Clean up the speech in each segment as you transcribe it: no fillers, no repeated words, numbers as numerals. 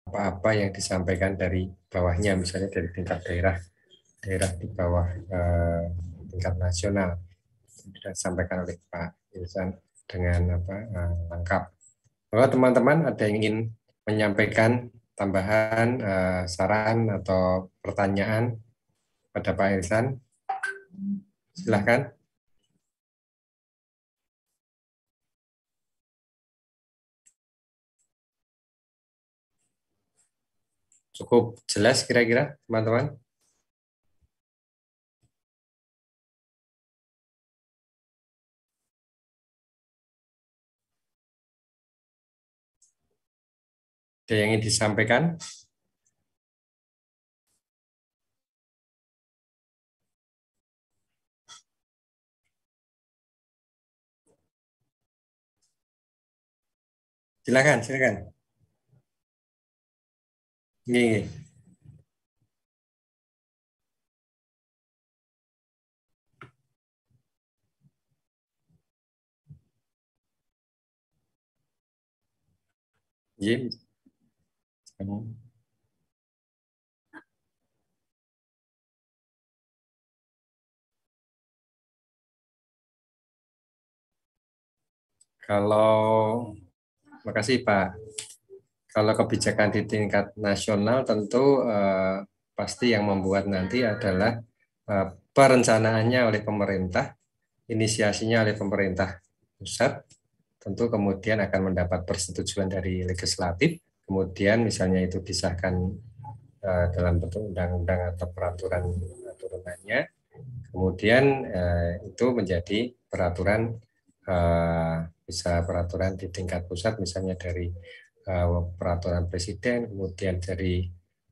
apa-apa yang disampaikan dari bawahnya, misalnya dari tingkat daerah di bawah tingkat nasional, sudah disampaikan oleh Pak Ilsan dengan lengkap. Bahwa teman-teman ada yang ingin menyampaikan tambahan saran atau pertanyaan pada Pak Ilsan, silahkan. Cukup jelas kira-kira teman-teman? Ada yang ingin disampaikan? Silakan, silakan. Ini. Ini. Kalau, makasih Pak. Kalau kebijakan di tingkat nasional tentu pasti yang membuat nanti adalah perencanaannya oleh pemerintah, inisiasinya oleh pemerintah pusat, tentu kemudian akan mendapat persetujuan dari legislatif, kemudian misalnya itu disahkan dalam bentuk undang-undang atau peraturan turunannya, kemudian itu menjadi peraturan, bisa peraturan di tingkat pusat, misalnya dari peraturan presiden, kemudian dari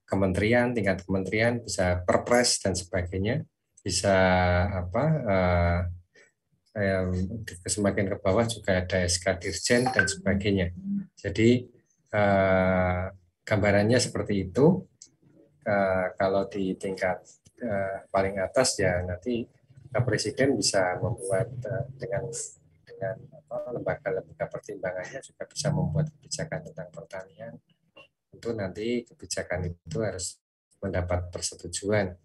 kementerian, tingkat kementerian, bisa perpres dan sebagainya, bisa apa semakin ke bawah juga ada SK Dirjen dan sebagainya. Jadi gambarannya seperti itu. Kalau di tingkat paling atas ya nanti presiden bisa membuat dengan lembaga-lembaga pertimbangannya juga bisa membuat kebijakan tentang pertanian. Tentu nanti kebijakan itu harus mendapat persetujuan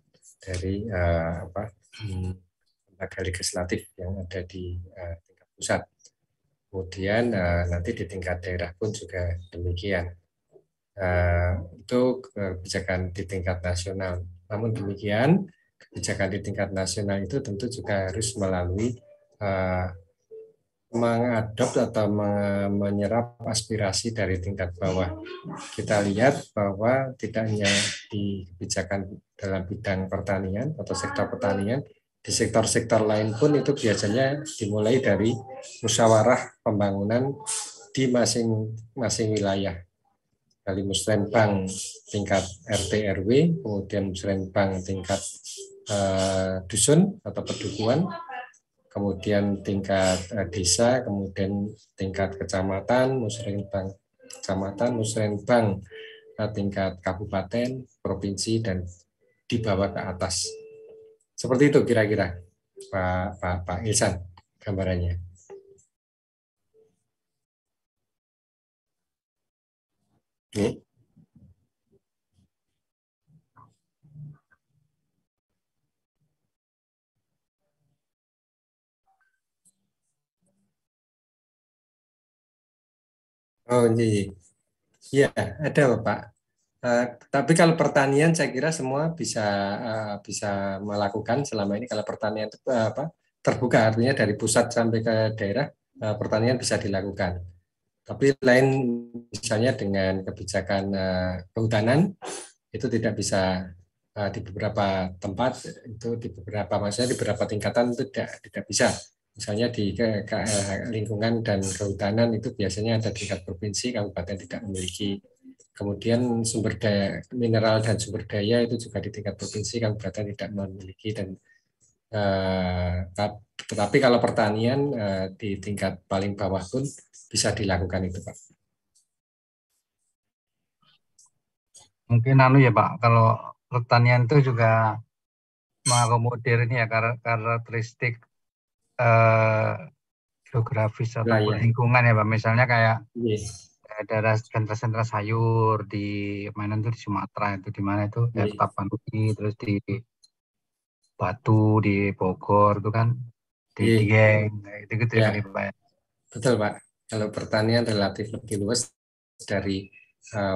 dari lembaga legislatif yang ada di tingkat pusat. Kemudian nanti di tingkat daerah pun juga demikian. Itu kebijakan di tingkat nasional. Namun demikian, kebijakan di tingkat nasional itu tentu juga harus melalui mengadop atau menyerap aspirasi dari tingkat bawah. Kita lihat bahwa tidak hanya di kebijakan dalam bidang pertanian atau sektor pertanian, di sektor-sektor lain pun itu biasanya dimulai dari musyawarah pembangunan di masing-masing wilayah. Dari musrenbang tingkat RT RW, kemudian musrenbang tingkat dusun atau pedukuhan, kemudian tingkat desa, kemudian tingkat kecamatan, musrenbang kecamatan, musrenbang tingkat kabupaten, provinsi, dan di bawah ke atas. Seperti itu kira-kira Pak Ilsan gambarannya. Oke. Oh iya, iya ada Pak. Tapi kalau pertanian saya kira semua bisa melakukan selama ini. Kalau pertanian itu terbuka, artinya dari pusat sampai ke daerah pertanian bisa dilakukan. Tapi lain misalnya dengan kebijakan kehutanan itu tidak bisa, di beberapa tempat itu, di beberapa maksudnya di beberapa tingkatan itu tidak bisa. Misalnya di lingkungan dan kehutanan itu biasanya ada tingkat provinsi, kabupaten tidak memiliki. Kemudian sumber daya mineral dan sumber daya itu juga di tingkat provinsi, kabupaten tidak memiliki. Dan tetapi kalau pertanian di tingkat paling bawah pun bisa dilakukan itu, Pak. Mungkin ya Pak, kalau pertanian itu juga mengakomodir ini ya karakteristik eh, geografis ataupun Wilayah. lingkungan ya Pak. Misalnya kayak Yes. daerah sentra-sentra sayur di mana itu di Sumatera itu di mana itu ya Tapanuli, terus di Batu, di Bogor itu kan di Dieng, itu gitu ya Ya, kali Pak ya. betul Pak. Kalau pertanian relatif lebih luas dari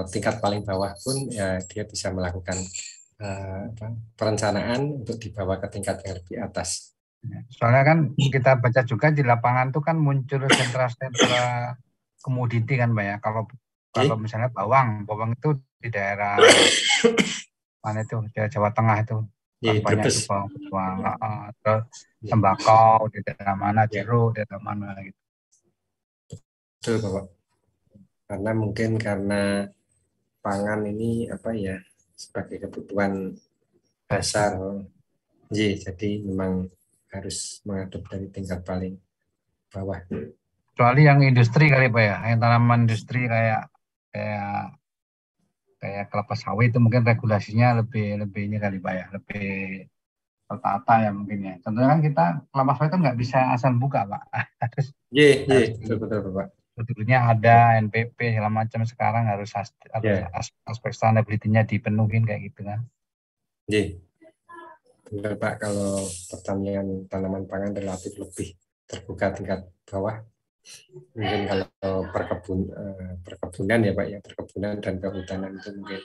tingkat paling bawah pun ya dia bisa melakukan perencanaan untuk dibawa ke tingkat yang lebih atas. Soalnya kan kita baca juga di lapangan tuh kan muncul sentra-sentra komoditi kan Pak ya. Kalau misalnya bawang itu di daerah mana itu di Jawa Tengah itu kan banyak itu bawang, terus tembakau di daerah mana, jeruk di daerah mana gitu. Betul Bapak. Karena mungkin karena pangan ini apa ya sebagai kebutuhan dasar, jadi memang harus mengadop dari tingkat paling bawah. Kecuali yang industri kali Pak ya, yang tanaman industri kayak kelapa sawit itu mungkin regulasinya lebih ini kali Pak ya, lebih tertata ya mungkin ya. Contohnya kan kita kelapa sawit itu nggak bisa asal buka Pak. Harus Betul Bapak. prosedurnya ada NPP segala macam, sekarang harus aspek sustainability-nya dipenuhin kayak gitu kan. Benar Pak, kalau pertanian tanaman pangan relatif lebih terbuka tingkat bawah. Mungkin kalau perkebunan ya Pak ya, perkebunan dan kehutanan itu mungkin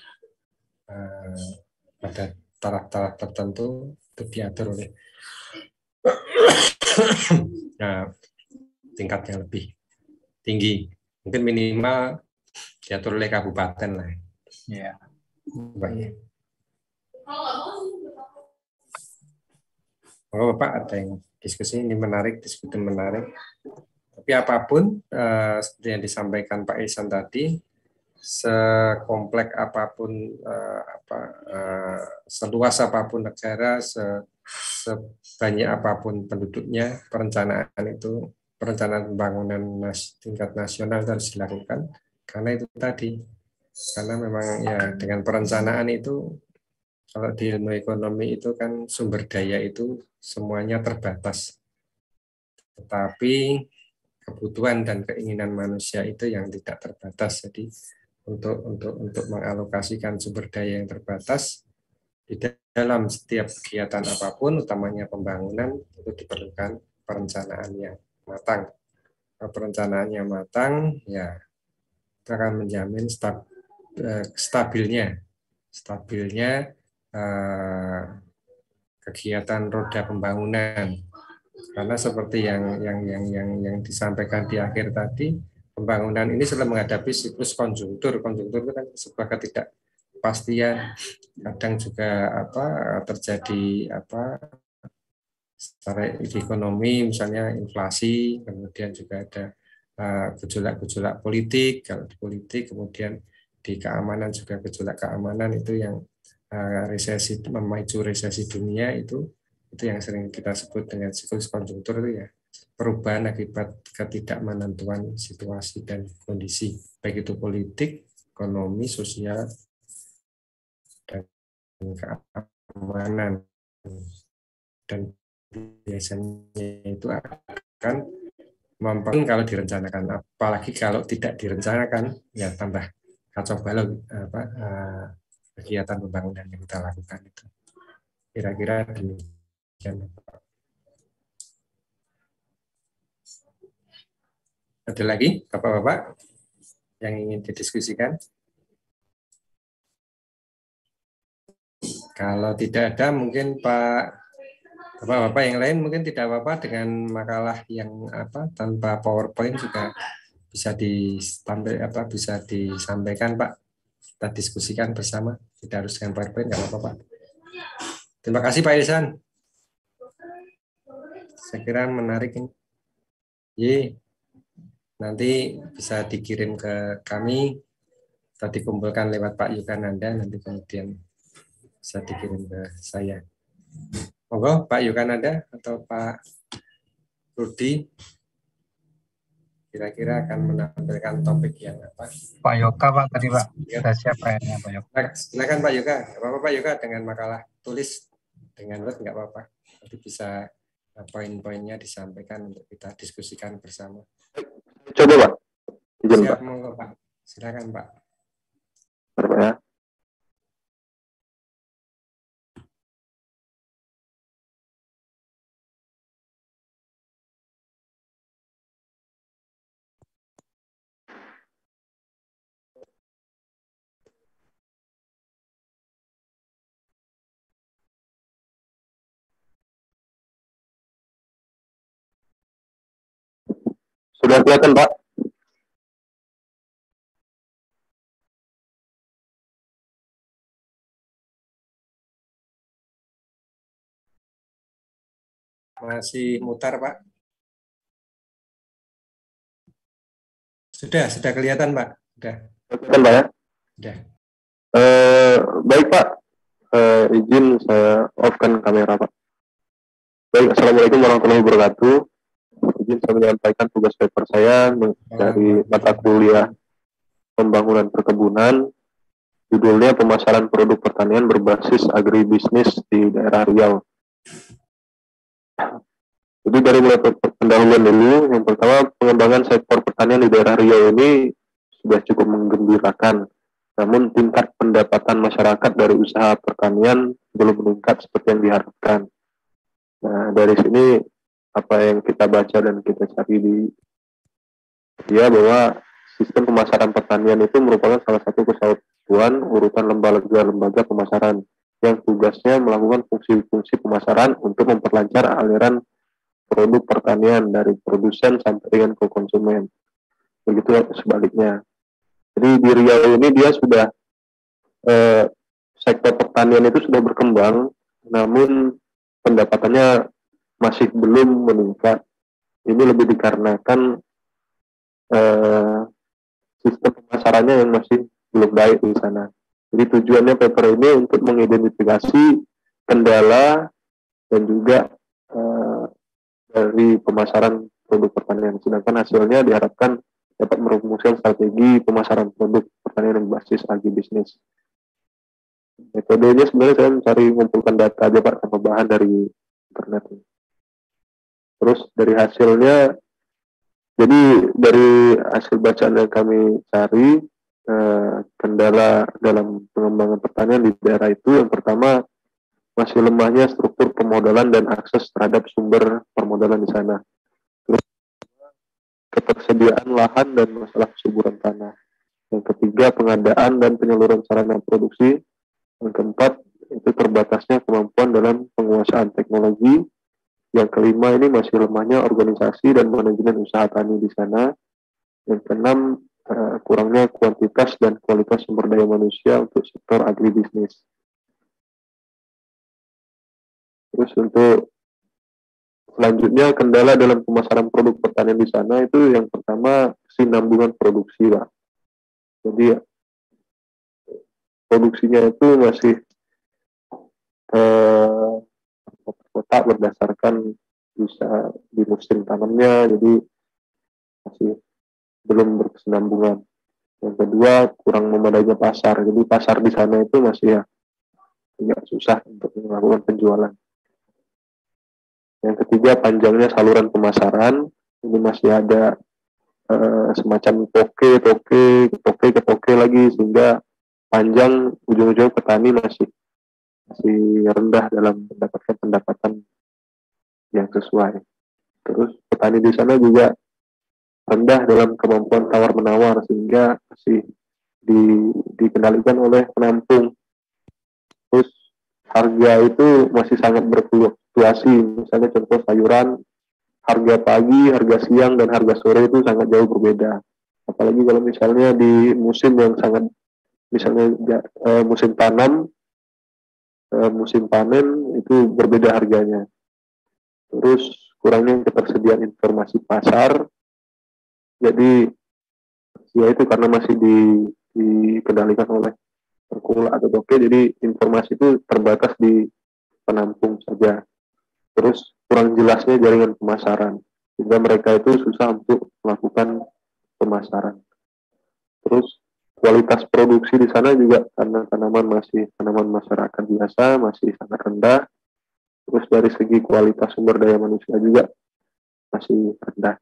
pada taraf-taraf tertentu itu diatur oleh tingkat yang lebih tinggi. Mungkin minimal diatur oleh kabupaten lah. Iya. Pak ya. Oh Pak, ada yang diskusi ini menarik, diskusi menarik. Tapi apapun seperti yang disampaikan Pak Ihsan tadi, sekompleks apapun seluas apapun negara, sebanyak apapun penduduknya, perencanaan pembangunan tingkat nasional harus dilakukan karena itu tadi. Karena memang ya dengan perencanaan itu kalau di ilmu ekonomi itu kan sumber daya itu semuanya terbatas. Tetapi kebutuhan dan keinginan manusia itu yang tidak terbatas. Jadi untuk mengalokasikan sumber daya yang terbatas di dalam setiap kegiatan apapun, utamanya pembangunan, itu diperlukan perencanaan yang matang. Kalau perencanaannya matang, ya itu akan menjamin stabilnya kegiatan roda pembangunan. Karena seperti yang disampaikan di akhir tadi, pembangunan ini selalu menghadapi siklus konjunktur. Konjunktur itu kan sebuah ketidakpastian. Kadang juga terjadi secara ekonomi, misalnya inflasi, kemudian juga ada gejolak-gejolak politik. Kalau di politik, kemudian di keamanan juga gejolak keamanan itu yang memicu resesi dunia itu yang sering kita sebut dengan siklus konjunktur itu ya, perubahan akibat ketidakmenentuan situasi dan kondisi baik itu politik, ekonomi, sosial, dan keamanan. Dan biasanya itu akan mempengaruhi kalau direncanakan, apalagi kalau tidak direncanakan ya tambah kacau balau kegiatan pembangunan yang kita lakukan itu. Kira-kira demikian. Ada lagi Bapak-Bapak yang ingin didiskusikan? Kalau tidak ada, mungkin Bapak-Bapak yang lain mungkin tidak apa-apa dengan makalah yang tanpa PowerPoint juga bisa disampaikan Pak. Kita diskusikan bersama. Tidak harus dengan PowerPoint, nggak apa-apa Pak. Terima kasih Pak Ihsan. Saya kira menarik ini. Nanti bisa dikirim ke kami atau dikumpulkan lewat Pak Yukananda, nanti kemudian bisa dikirim ke saya. Monggo Pak Yukananda atau Pak Rudi kira-kira akan menampilkan topik yang apa? Pak Yoga Pak tadi Pak, sudah siap kayaknya Pak Yoga. Silakan Pak Yoga, apa-apa Pak Yoga dengan makalah tulis dengan Word nggak apa-apa, tapi bisa poin-poinnya disampaikan untuk kita diskusikan bersama. Coba Pak. Siap, monggo Pak. Silakan Pak. Pak ya. Sudah kelihatan Pak? Masih mutar Pak. Sudah kelihatan Pak. Sudah. Kelihatan Pak ya? Sudah. Baik Pak, izin saya off-kan kamera Pak. Baik, Assalamualaikum warahmatullahi wabarakatuh. Izin saya menyampaikan tugas paper saya dari mata kuliah pembangunan perkebunan. Judulnya pemasaran produk pertanian berbasis agribisnis di daerah Riau. Jadi dari mulai pendahuluan dulu, yang pertama pengembangan sektor pertanian di daerah Riau ini sudah cukup menggembirakan. Namun tingkat pendapatan masyarakat dari usaha pertanian belum meningkat seperti yang diharapkan. Nah, dari sini apa yang kita baca dan kita cari bahwa sistem pemasaran pertanian itu merupakan salah satu kesatuan urutan lembaga-lembaga pemasaran yang tugasnya melakukan fungsi-fungsi pemasaran untuk memperlancar aliran produk pertanian dari produsen sampai dengan ke konsumen. Begitu sebaliknya. Jadi di Riau ini dia sudah sektor pertanian itu sudah berkembang, namun pendapatannya masih belum meningkat. Ini lebih dikarenakan sistem pemasarannya yang masih belum baik di sana. Jadi tujuannya paper ini untuk mengidentifikasi kendala dan juga dari pemasaran produk pertanian. Sedangkan hasilnya diharapkan dapat merumuskan strategi pemasaran produk pertanian yang berbasis agribisnis. Metodenya sebenarnya saya mencari mengumpulkan data aja Pak, sama bahan dari internet. Terus dari hasilnya, jadi dari hasil bacaan yang kami cari, kendala dalam pengembangan pertanian di daerah itu yang pertama masih lemahnya struktur permodalan dan akses terhadap sumber permodalan di sana. Terus ketersediaan lahan dan masalah kesuburan tanah. Yang ketiga pengadaan dan penyaluran sarana produksi. Yang keempat, itu terbatasnya kemampuan dalam penguasaan teknologi. Yang kelima, ini masih lemahnya organisasi dan manajemen usaha tani di sana. Yang keenam, kurangnya kuantitas dan kualitas sumber daya manusia untuk sektor agribisnis. Terus untuk selanjutnya, kendala dalam pemasaran produk pertanian di sana itu yang pertama, kesinambungan produksi, Pak. Jadi produksinya itu masih kotak berdasarkan bisa di musim tanamnya, jadi masih belum berkesinambungan. Yang kedua, kurang memadainya pasar. Jadi pasar di sana itu masih agak susah untuk melakukan penjualan. Yang ketiga, panjangnya saluran pemasaran. Ini masih ada semacam toke lagi, sehingga panjang ujung-ujung petani masih rendah dalam mendapatkan pendapatan yang sesuai. Terus petani di sana juga rendah dalam kemampuan tawar-menawar, sehingga masih dikendalikan oleh penampung. Terus harga itu masih sangat berfluktuasi. Misalnya contoh sayuran, harga pagi, harga siang, dan harga sore itu sangat jauh berbeda. Apalagi kalau misalnya di musim yang sangat, misalnya musim tanam, musim panen itu berbeda harganya. Terus kurangnya ketersediaan informasi pasar. Jadi ya itu karena masih dikendalikan oleh perkula atau toke, jadi informasi itu terbatas di penampung saja. Terus kurang jelasnya jaringan pemasaran, sehingga mereka itu susah untuk melakukan pemasaran. Terus kualitas produksi di sana juga karena tanaman masyarakat biasa masih sangat rendah. Terus dari segi kualitas sumber daya manusia juga masih rendah.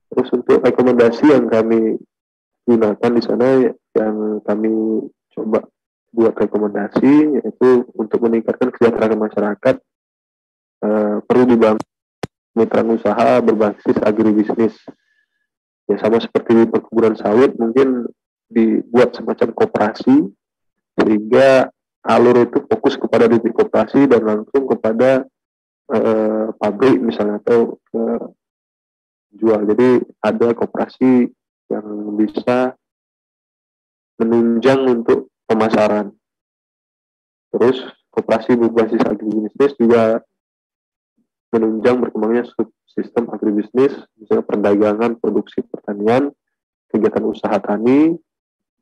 Terus untuk rekomendasi yang kami gunakan di sana yang kami coba buat rekomendasi, yaitu untuk meningkatkan kesejahteraan masyarakat perlu dibangun mitra usaha berbasis agribisnis. Ya sama seperti di perkebunan sawit, mungkin dibuat semacam koperasi sehingga alur itu fokus kepada titik koperasi dan langsung kepada pabrik misalnya atau ke jual. Jadi ada koperasi yang bisa menunjang untuk pemasaran. Terus koperasi berbasis agribisnis juga menunjang berkembangnya sistem agribisnis, misalnya perdagangan, produksi pertanian, kegiatan usaha tani,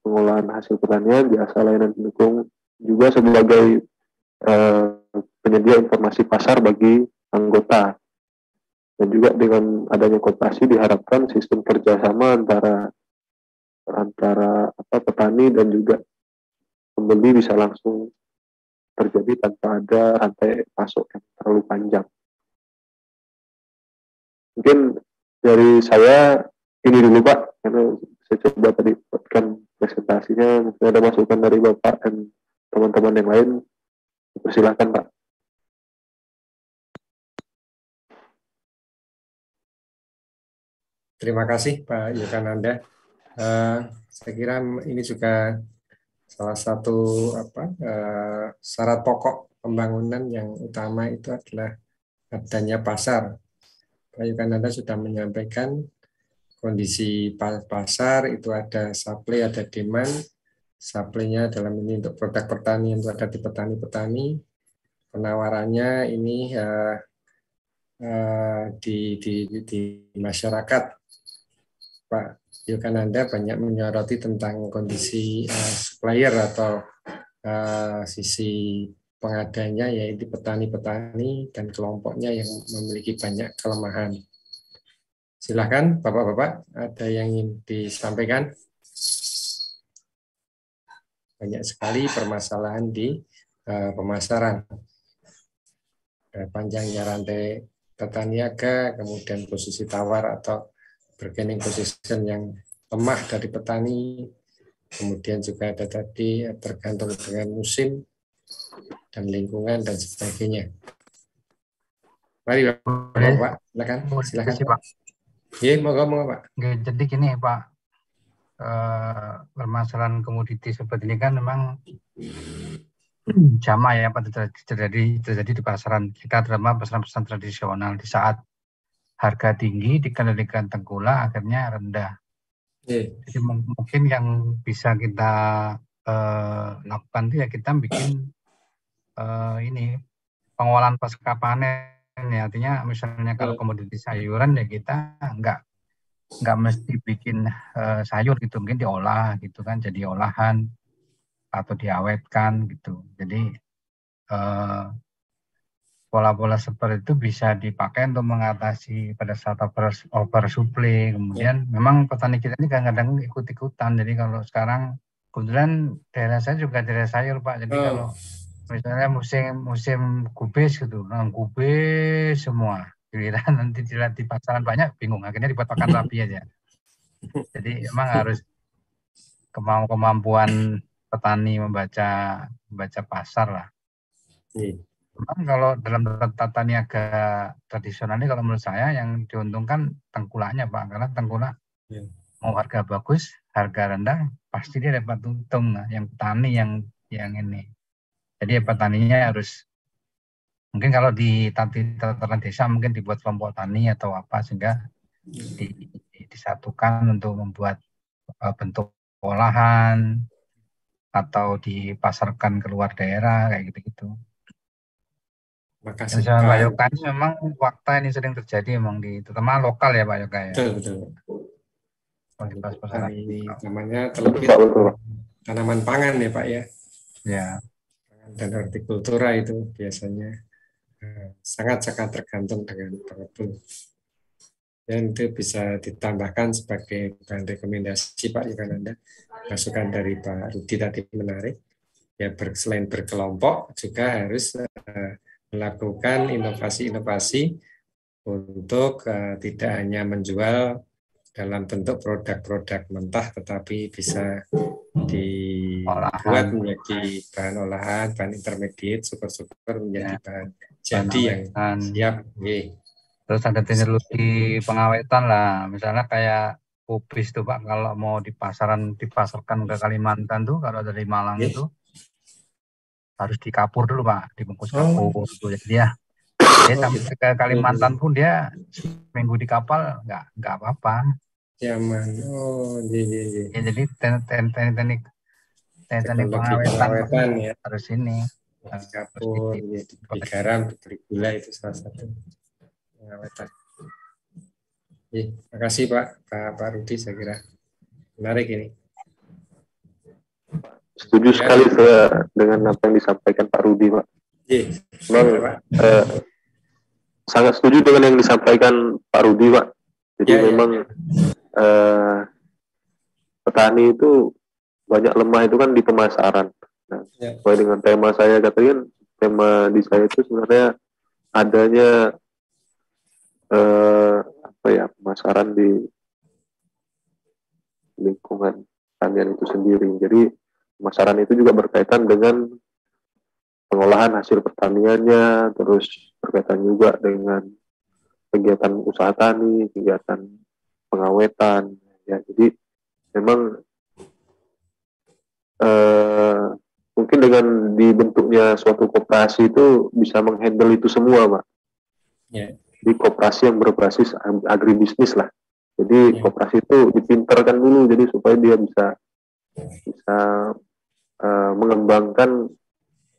pengolahan hasil pertanian, jasa layanan pendukung, juga sebagai penyedia informasi pasar bagi anggota. Dan juga dengan adanya koperasi diharapkan sistem kerjasama antara petani dan juga pembeli bisa langsung terjadi tanpa ada rantai pasok yang terlalu panjang. Mungkin dari saya ini dulu Pak, karena saya coba tadi buatkan presentasinya, mungkin ada masukan dari Bapak dan teman-teman yang lain, persilahkan Pak. Terima kasih Pak Yogananda. Saya kira ini juga salah satu syarat pokok pembangunan yang utama itu adalah adanya pasar. Pak Yogananda sudah menyampaikan kondisi pasar itu ada supply, ada demand. Supply-nya dalam ini untuk produk pertanian itu ada di petani-petani. Penawarannya ini di masyarakat. Pak Yogananda banyak menyoroti tentang kondisi supplier atau sisi pengadanya, yaitu petani-petani dan kelompoknya yang memiliki banyak kelemahan. Silakan Bapak-Bapak, ada yang ingin disampaikan? Banyak sekali permasalahan di pemasaran. Panjangnya rantai tata niaga, kemudian posisi tawar atau bargaining position yang lemah dari petani, kemudian juga ada tadi tergantung dengan musim dan lingkungan dan sebagainya. Mari Bapak, silakan. Pak. Iya, moga Pak. Jadi gini Pak, permasalahan komoditi seperti ini kan memang jama ya Pak, terjadi di pasaran kita, terutama pasaran tradisional. Di saat harga tinggi dikendalikan tengkulak, akhirnya rendah. Jadi mungkin yang bisa kita lakukan itu ya kita bikin ini pengolahan pasca panen. Ya, artinya misalnya kalau komoditi sayuran ya kita nggak mesti bikin sayur gitu, mungkin diolah gitu kan, jadi olahan atau diawetkan gitu. Jadi pola-pola seperti itu bisa dipakai untuk mengatasi pada saat oversupply. Kemudian memang petani kita ini kadang-kadang ikut-ikutan. Jadi kalau sekarang kebetulan daerah saya juga daerah sayur Pak. Jadi kalau misalnya musim gubes gitu, gubes semua. Giliran nanti dilihat di pasaran banyak, bingung. Akhirnya dibuat pakan sapi aja. Jadi memang harus kemampuan petani membaca pasar lah. Memang kalau dalam tata niaga tradisional ini kalau menurut saya yang diuntungkan tengkulaknya Pak, karena tengkulak mau harga bagus, harga rendah pasti dia dapat untung. Nah, yang petani yang ini. Jadi petaninya harus mungkin kalau di tataran desa mungkin dibuat kelompok tani atau apa sehingga disatukan untuk membuat bentuk olahan atau dipasarkan keluar daerah kayak gitu-gitu. Makasih Pak Yoga ini memang fakta ini sering terjadi memang terutama lokal ya Pak Yoga ya. Betul. Ini namanya terlebih tanaman pangan ya Pak ya. Ya. Dan hortikultura itu biasanya sangat-sangat tergantung dengan pengepul. Dan itu bisa ditambahkan sebagai bahan rekomendasi Pak Yogananda. Masukan dari Pak Rudi tadi menarik. Ya selain berkelompok juga harus melakukan inovasi-inovasi untuk tidak hanya menjual dalam bentuk produk-produk mentah, tetapi bisa dibuat Olahan. menjadi bahan olahan, bahan intermediate, super-super menjadi Ya, bahan bahan jadi yang awetan. siap. Oke. Terus ada teknologi pengawetan lah, misalnya kayak kubis tuh Pak, kalau mau dipasarkan ke Kalimantan tuh, kalau dari Malang Oke. itu harus dikapur dulu Pak, dibungkus Oh, kapur tuh. Jadi ya, sampai ke Kalimantan pun dia seminggu di kapal nggak apa-apa. nyaman. Oh, iya. Ya, jadi teknik Teknologi pengawetan Pak pengawetan ya, harus ini di harus kapur, ya, diberi garam, diberi gula, itu salah satu pengawetan. Terima kasih Pak Rudi, saya kira menarik ini. Setuju Ya. sekali saya dengan apa yang disampaikan Pak Rudi, Pak. Memang sangat setuju dengan yang disampaikan Pak Rudi, Pak. Jadi memang petani itu banyak lemah itu kan di pemasaran. Nah, sesuai dengan tema saya katakan, tema di saya itu sebenarnya adanya pemasaran di lingkungan pertanian itu sendiri. Jadi pemasaran itu juga berkaitan dengan pengolahan hasil pertaniannya, terus berkaitan juga dengan kegiatan usaha tani, kegiatan pengawetan. Ya, jadi memang mungkin dengan dibentuknya suatu koperasi itu bisa menghandle itu semua, Pak. Di koperasi yang berbasis agribisnis lah. Jadi koperasi itu dipinterkan dulu, jadi supaya dia bisa mengembangkan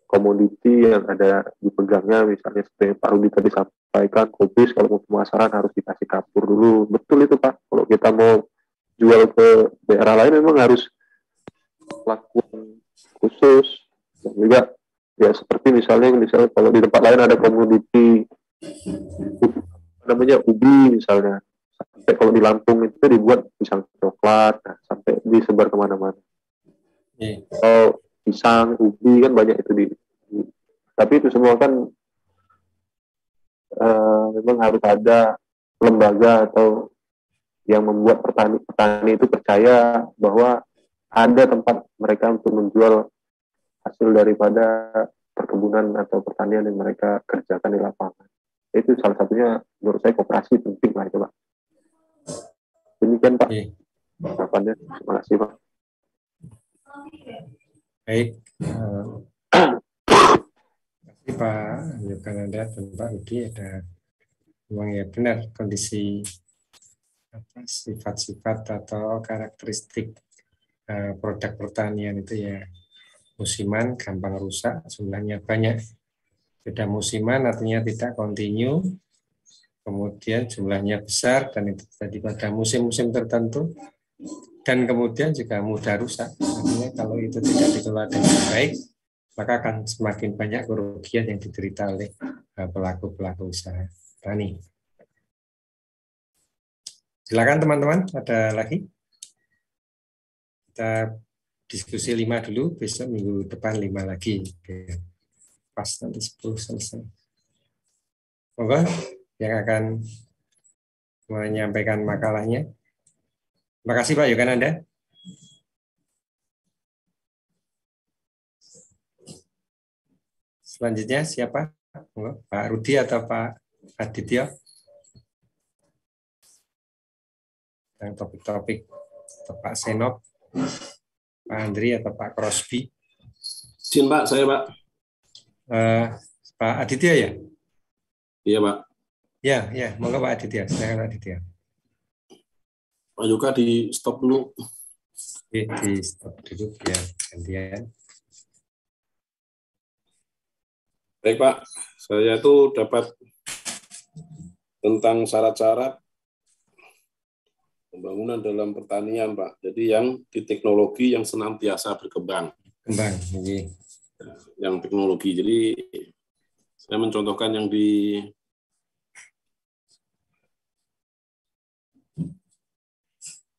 komoditi yang ada dipegangnya, misalnya seperti Pak Rudi tadi sampaikan, kubis kalau mau pemasaran harus dikasih kapur dulu. Betul itu Pak. Kalau kita mau jual ke daerah lain memang harus lakukan khusus. Dan juga ya seperti misalnya kalau di tempat lain ada komoditi namanya ubi misalnya, sampai kalau di Lampung itu dibuat pisang coklat, sampai disebar kemana-mana. Kalau pisang, ubi kan banyak itu tapi itu semua kan memang harus ada lembaga atau yang membuat petani itu percaya bahwa ada tempat mereka untuk menjual hasil daripada perkebunan atau pertanian yang mereka kerjakan di lapangan. Itu salah satunya menurut saya koperasi penting lah itu Pak. Demikian Pak. Harapannya. Terima kasih Pak. Baik. Pak Yogananda dan Pak Rudi, ada memang ya benar kondisi sifat-sifat atau karakteristik produk pertanian itu ya musiman, gampang rusak, jumlahnya banyak. Beda musiman artinya tidak kontinu, kemudian jumlahnya besar dan itu terjadi pada musim-musim tertentu, dan kemudian juga mudah rusak. Artinya kalau itu tidak dikelola dengan baik, maka akan semakin banyak kerugian yang diderita oleh pelaku-pelaku usaha tani. Silakan teman-teman, ada lagi? Kita diskusi 5 dulu, besok minggu depan 5 lagi. Oke. Pas nanti 10 selesai. Monggo yang akan menyampaikan makalahnya. Terima kasih Pak Yogananda. Selanjutnya siapa? Pak Rudi atau Pak Aditya? Yang topik-topik Pak Senop, Pak Andri atau Pak Crosby? Izin Pak, saya Pak. Pak Aditya ya? Iya Pak. Ya, monggo Pak Aditya. Silakan Pak Aditya. Pak Yoga di stop dulu. Di stop dulu ya, gantian. Baik Pak, saya itu dapat tentang syarat-syarat pembangunan dalam pertanian Pak. Jadi yang di teknologi yang senantiasa berkembang. Yang teknologi. Jadi saya mencontohkan yang di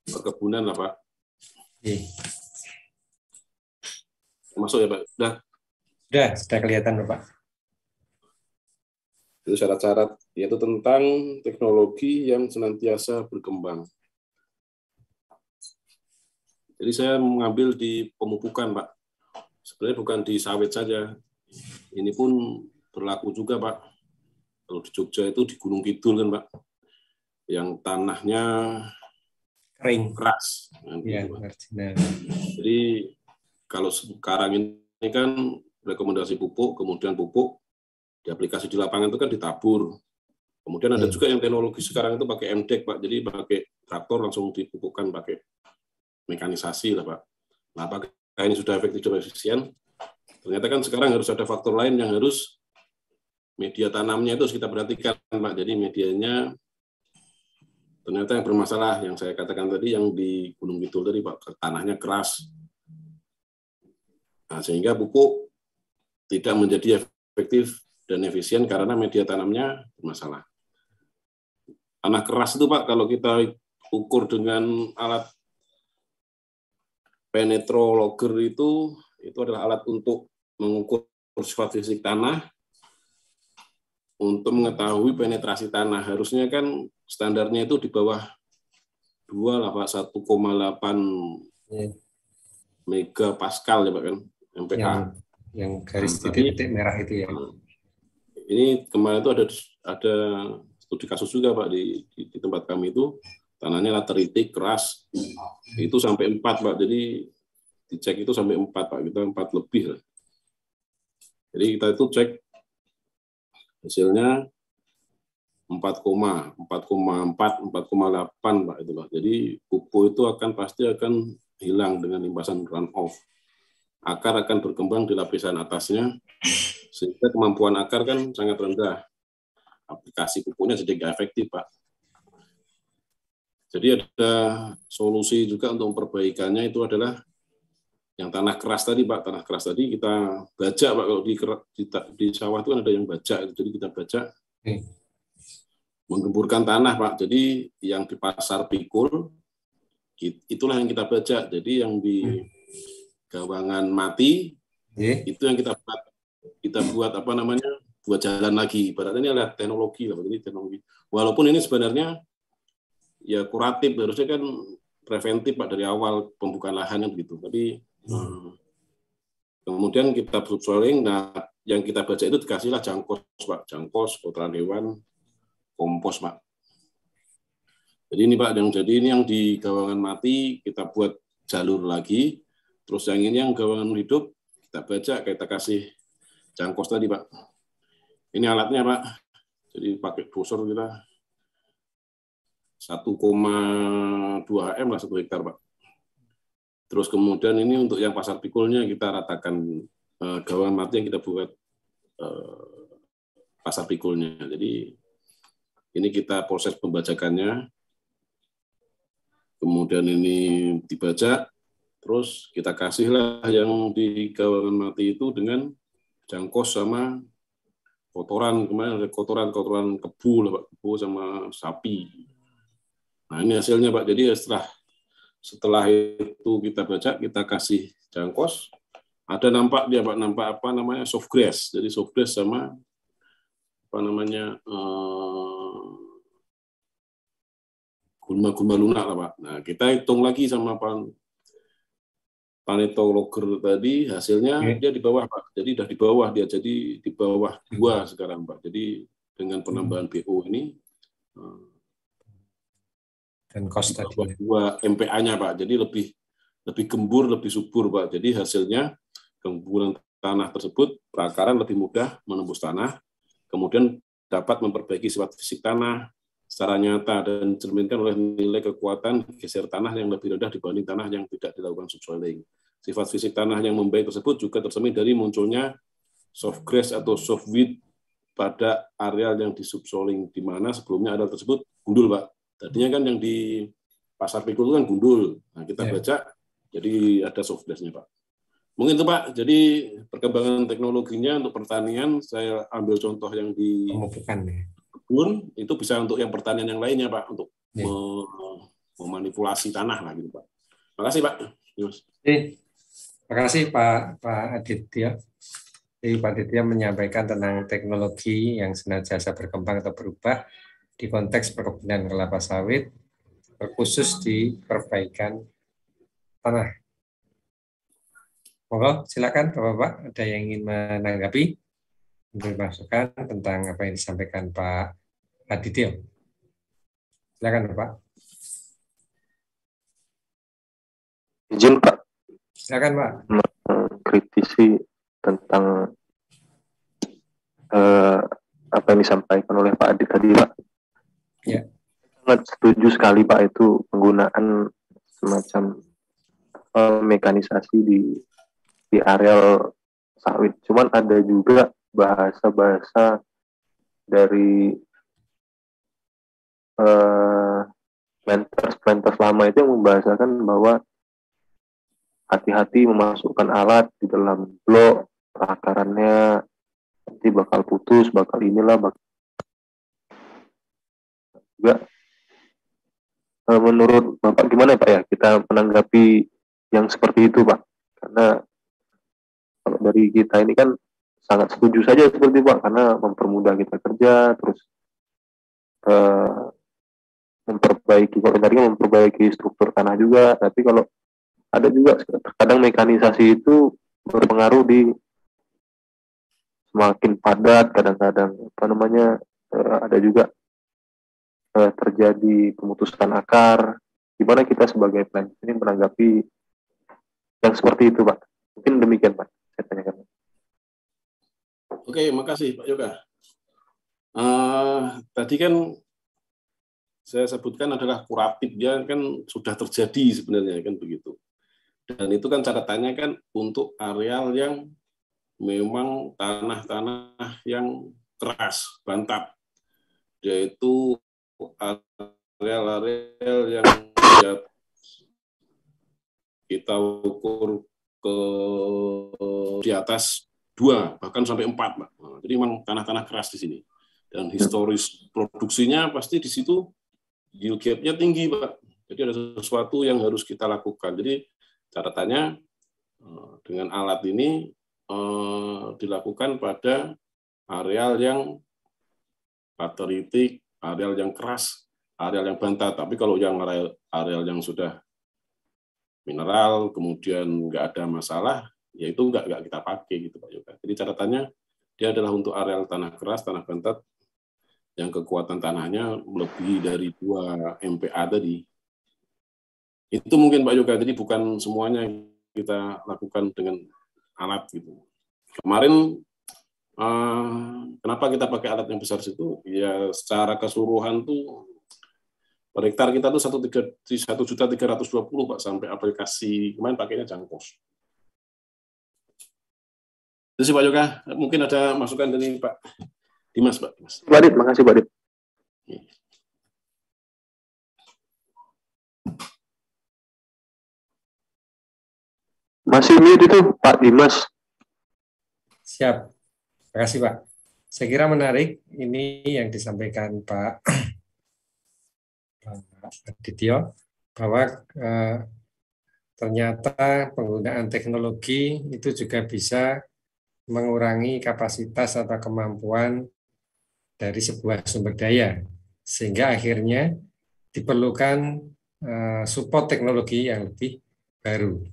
perkebunan lah Pak. Masuk ya Pak? Sudah kelihatan Pak. Itu syarat-syarat, yaitu tentang teknologi yang senantiasa berkembang. Jadi saya mengambil di pemupukan, Pak. Sebenarnya bukan di sawit saja. Ini pun berlaku juga, Pak. Kalau di Jogja itu di Gunung Kidul kan, Pak, yang tanahnya Kering. keras. Ya, Gitu, Pak. marginal. Jadi kalau sekarang ini kan rekomendasi pupuk, kemudian pupuk di aplikasi di lapangan itu kan ditabur. Kemudian ada juga yang teknologi sekarang itu pakai MDEC, Pak. Jadi pakai traktor langsung dipupukkan pakai mekanisasi lah, Pak. Nah, apakah ini sudah efektif dan efisien? Ternyata kan sekarang harus ada faktor lain yang harus media tanamnya itu harus kita perhatikan, Pak. Jadi medianya ternyata yang bermasalah, yang saya katakan tadi, yang di Gunung Kidul tadi, Pak, tanahnya keras. Nah, sehingga pupuk tidak menjadi efektif dan efisien karena media tanamnya bermasalah. Tanah keras itu, Pak, kalau kita ukur dengan alat penetrologer itu adalah alat untuk mengukur sifat fisik tanah, untuk mengetahui penetrasi tanah. Harusnya kan standarnya itu di bawah 2 lah, Pak, 1,8 megapascal ya, Pak, kan, MPa. Yang garis titik-titik merah itu ya. Ini kemarin itu ada studi kasus juga, Pak, di tempat kami itu tanahnya lateritik keras itu sampai 4, Pak. Jadi dicek itu sampai 4, Pak. Kita 4 lebih lah. Jadi kita itu cek hasilnya 4,4, 4,8, Pak, itu, Pak. Jadi pupuk itu pasti akan hilang dengan limpasan runoff. Akar akan berkembang di lapisan atasnya sehingga kemampuan akar kan sangat rendah. Aplikasi pupuknya jadi nggak efektif, Pak. Jadi ada solusi juga untuk perbaikannya, itu adalah yang tanah keras tadi, Pak. Tanah keras tadi kita bajak, Pak. Kalau di sawah itu kan ada yang bajak, jadi kita bajak, menggemburkan tanah, Pak. Jadi yang di pasar pikul itulah yang kita bajak. Jadi yang di gawangan mati itu yang kita buat apa namanya, buat jalan lagi. Ibaratnya ini adalah teknologi lah, jadi teknologi. Walaupun ini sebenarnya ya kuratif, harusnya kan preventif, Pak, dari awal pembukaan lahan kan begitu. Tapi kemudian kita subsoiling. Nah, yang kita baca itu dikasihlah jangkos, Pak, jangkos, kotoran hewan, kompos, Pak. Jadi ini, Pak, ini yang di gawangan mati kita buat jalur lagi. Terus yang ini yang gawangan hidup kita baca, kita kasih jangkos tadi, Pak. Ini alatnya, Pak. Jadi pakai doser kita 1,2 m lah 1 hektar, Pak. Terus kemudian ini untuk yang pasar pikulnya kita ratakan gawangan mati yang kita buat pasar pikulnya. Jadi ini kita proses pembajakannya. Kemudian ini dibajak, terus kita kasihlah yang di gawangan mati itu dengan jangkos sama kotoran. Kemarin ada kotoran kebu lah, Pak, kebu sama sapi. Nah, ini hasilnya, Pak. Jadi setelah itu kita baca, kita kasih jangkos, ada nampak dia, Pak, nampak apa namanya, soft grass. Jadi soft grass sama apa namanya, gulma lunak lah, Pak. Nah, kita hitung lagi sama planetologer tadi, hasilnya dia di bawah, Pak. Jadi udah di bawah dia, jadi di bawah 2 sekarang, Pak. Jadi dengan penambahan BO ini dan cost tadi 2 MPa-nya, Pak. Jadi lebih gembur, lebih subur, Pak. Jadi hasilnya gemburan tanah tersebut perakaran lebih mudah menembus tanah, kemudian dapat memperbaiki sifat fisik tanah secara nyata dan dicerminkan oleh nilai kekuatan geser tanah yang lebih rendah dibanding tanah yang tidak dilakukan subsoiling. Sifat fisik tanah yang membaik tersebut juga tercermin dari munculnya soft grass atau soft weed pada areal yang disubsoiling, di mana sebelumnya areal tersebut gundul, Pak. Tadinya kan yang di pasar pikul itu kan gundul. Nah, kita baca, jadi ada soft grass-nya, Pak. Mungkin itu, Pak. Jadi perkembangan teknologinya untuk pertanian, saya ambil contoh yang di kebun, itu bisa untuk yang pertanian yang lainnya, Pak, untuk memanipulasi tanah lah gitu, Pak. Makasih, Pak. Terima kasih, Pak Aditya. Jadi Pak Aditya menyampaikan tentang teknologi yang senantiasa berkembang atau berubah di konteks perkebunan kelapa sawit, terkhusus di perbaikan tanah. Monggo, silakan Bapak-Bapak, ada yang ingin menanggapi, memberi masukan tentang apa yang disampaikan Pak Adityo. Silakan Bapak. Izin Pak Silakan Pak. mengkritisi tentang apa yang disampaikan oleh Pak Adit tadi Pak. Ya. Sangat setuju sekali Pak, itu penggunaan semacam mekanisasi di areal sawit. Cuman ada juga bahasa-bahasa dari planters lama itu yang membahasakan bahwa hati-hati memasukkan alat di dalam blok, akarannya nanti bakal putus, bakal inilah, bakal juga. Menurut Bapak gimana Pak ya kita menanggapi yang seperti itu Pak? Karena kalau dari kita ini kan sangat setuju saja seperti Pak, karena mempermudah kita kerja, terus memperbaiki, kalau tadi memperbaiki struktur tanah juga, tapi kalau ada juga terkadang mekanisasi itu berpengaruh di semakin padat, kadang-kadang apa namanya ada juga terjadi pemutusan akar. Gimana kita sebagai pelayan ini menanggapi yang seperti itu Pak? Mungkin demikian Pak saya tanyakan. Oke, makasih Pak Yoga. Tadi kan saya sebutkan adalah kuratif, dia kan sudah terjadi sebenarnya kan begitu. Dan itu kan catatannya kan untuk areal yang memang tanah-tanah yang keras, bantap, yaitu areal-areal yang kita ukur di atas 2, bahkan sampai 4, Pak. Jadi memang tanah-tanah keras di sini. Dan historis produksinya pasti di situ yield gap-nya tinggi, Pak. Jadi ada sesuatu yang harus kita lakukan. Jadi catatannya dengan alat ini dilakukan pada areal yang lateritik, areal yang keras, areal yang bantah. Tapi kalau yang areal yang sudah mineral, kemudian nggak ada masalah, ya itu nggak kita pakai gitu Pak Yoga. Jadi catatannya dia adalah untuk areal tanah keras, tanah bantat, yang kekuatan tanahnya lebih dari 2 MPa tadi. Itu mungkin Pak Yoga, jadi bukan semuanya kita lakukan dengan alat gitu. Kemarin kenapa kita pakai alat yang besar situ? Ya secara keseluruhan tuh per hektar kita tuh 1.320.000 Pak, sampai aplikasi kemarin pakainya Jangkos. Itu sih Pak Yoga, mungkin ada masukan dari Pak Dimas, Pak. Pak Dit, makasih Pak Dit. Masih mute itu Pak Dimas. Siap. Terima kasih Pak. Saya kira menarik ini yang disampaikan Pak Adityo, bahwa ternyata penggunaan teknologi itu juga bisa mengurangi kapasitas atau kemampuan dari sebuah sumber daya, sehingga akhirnya diperlukan support teknologi yang lebih baru.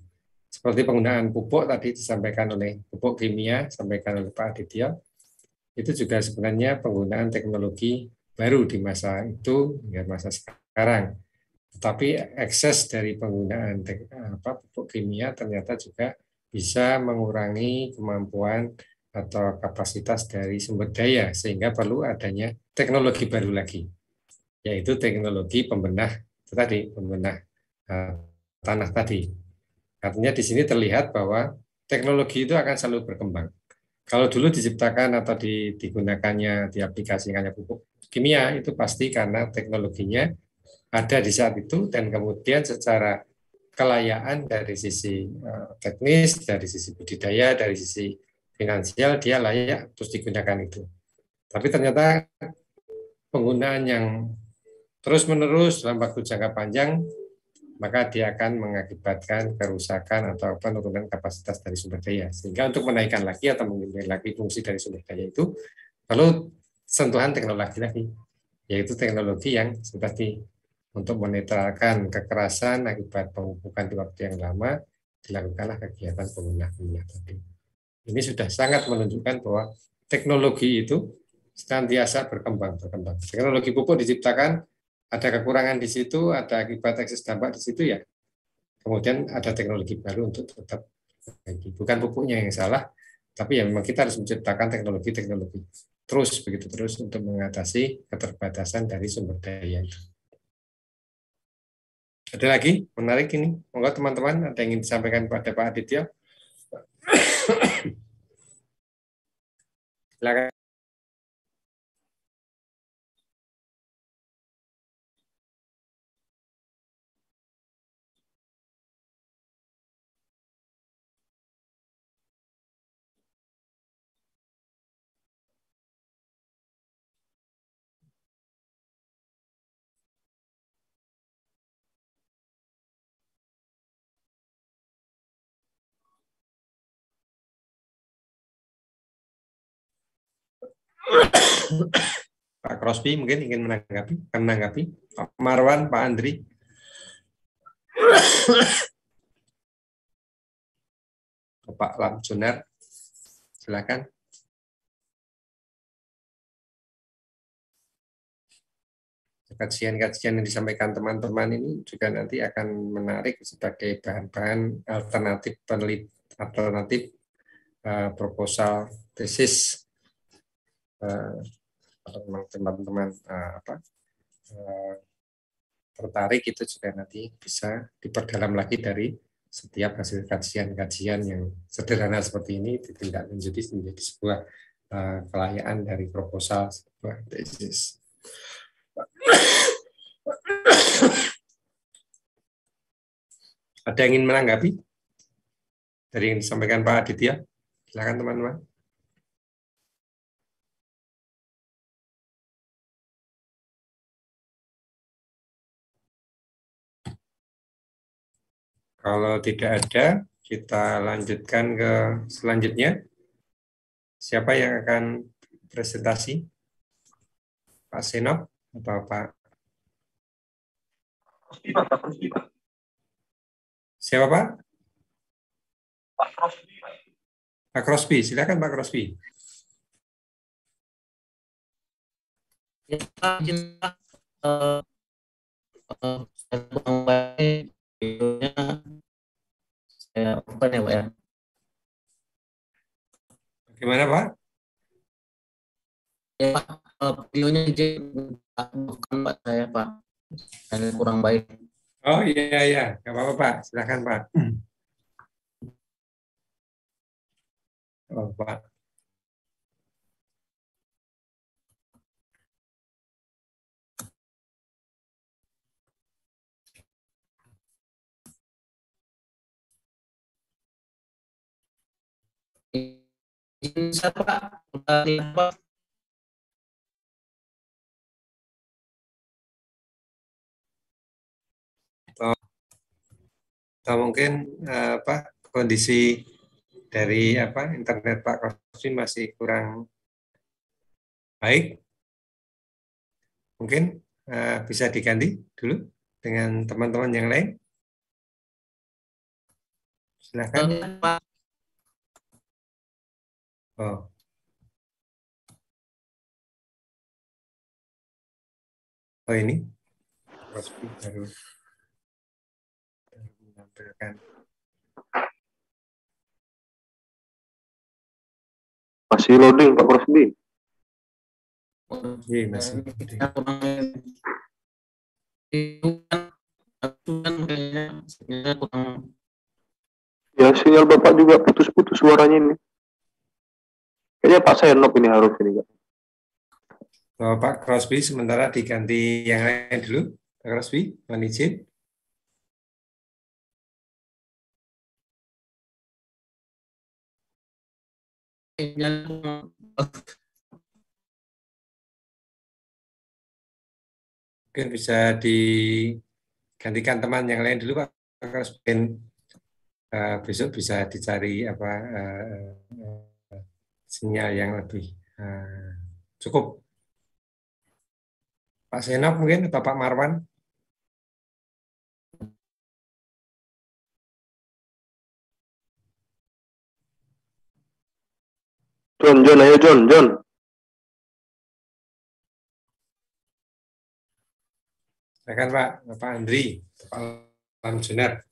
Seperti penggunaan pupuk tadi disampaikan oleh pupuk kimia, disampaikan oleh Pak Adityo, itu juga sebenarnya penggunaan teknologi baru di masa itu hingga masa sekarang. Tetapi ekses dari penggunaan pupuk kimia ternyata juga bisa mengurangi kemampuan atau kapasitas dari sumber daya, sehingga perlu adanya teknologi baru lagi, yaitu teknologi pembenah tanah tadi. Artinya di sini terlihat bahwa teknologi itu akan selalu berkembang. Kalau dulu diciptakan atau digunakannya, diaplikasikannya pupuk kimia, itu pasti karena teknologinya ada di saat itu, dan kemudian secara kelayaan dari sisi teknis, dari sisi budidaya, dari sisi finansial, dia layak terus digunakan itu. Tapi ternyata penggunaan yang terus-menerus dalam waktu jangka panjang, maka dia akan mengakibatkan kerusakan atau penurunan kapasitas dari sumber daya. Sehingga untuk menaikkan lagi atau meningkatkan lagi fungsi dari sumber daya itu, perlu sentuhan teknologi lagi, yaitu teknologi yang seperti untuk menetralkan kekerasan akibat pemupukan di waktu yang lama, dilakukanlah kegiatan pemunah-pemunah tadi. Ini sudah sangat menunjukkan bahwa teknologi itu senantiasa berkembang. Teknologi pupuk diciptakan, ada kekurangan di situ, ada akibat eksis dampak di situ ya. Kemudian ada teknologi baru untuk tetap berbagi. Bukan pupuknya yang salah, tapi ya memang kita harus menciptakan teknologi-teknologi terus untuk mengatasi keterbatasan dari sumber daya itu. Ada lagi menarik ini, monggo teman-teman ada yang ingin disampaikan pada Pak Aditya? Silakan. Pak Crosby mungkin ingin menanggapi. Pak Marwan, Pak Andri. Pak Lamsunar, silakan. Kajian-kajian yang disampaikan teman-teman ini juga nanti akan menarik sebagai bahan-bahan alternatif proposal tesis teman-teman tertarik itu juga nanti bisa diperdalam lagi dari setiap hasil kajian-kajian yang sederhana seperti ini ditindaklanjuti menjadi sebuah kelayaan dari proposal sebuah tesis. Ada yang ingin menanggapi dari yang disampaikan Pak Aditya? Silakan teman-teman. Kalau tidak ada, kita lanjutkan ke selanjutnya. Siapa yang akan presentasi? Pak Senop atau Pak? Siapa Pak? Pak Crosby, silakan Pak Crosby. Ya, saya bukan ya Pak ya. Bagaimana Pak? Ya Pak, videonya bukan Pak saya Pak, saya kurang baik. Oh iya, nggak apa-apa Pak, silakan Pak. Oh Pak. Siapa? Atau mungkin kondisi dari internet Pak Crosby masih kurang baik, mungkin bisa diganti dulu dengan teman-teman yang lain. Silakan. Oh. Oh ini Crosby baru menampilkan. Masih loading Pak Crosby. Iya, masih. Ya sinyal Bapak juga putus-putus suaranya ini. Kayaknya Pak Senop ini harus ini Pak. Oh, Pak Crosby sementara diganti yang lain dulu. Pak Crosby, mohon izin. Mungkin bisa digantikan teman yang lain dulu Pak Crosby. Besok bisa dicari sinyal yang lebih cukup. Pak Senop mungkin atau Pak Marwan? John, ayo John. Silakan Pak, Bapak Andri, Bapak Lamjunar.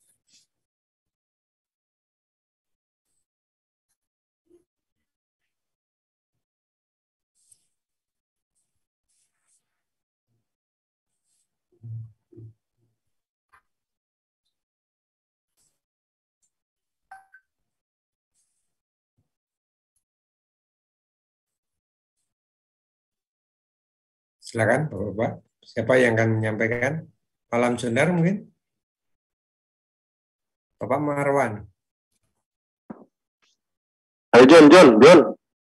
Silakan Bapak. Siapa yang akan menyampaikan? Pak Lamjunar mungkin? Bapak Marwan. Ayo John.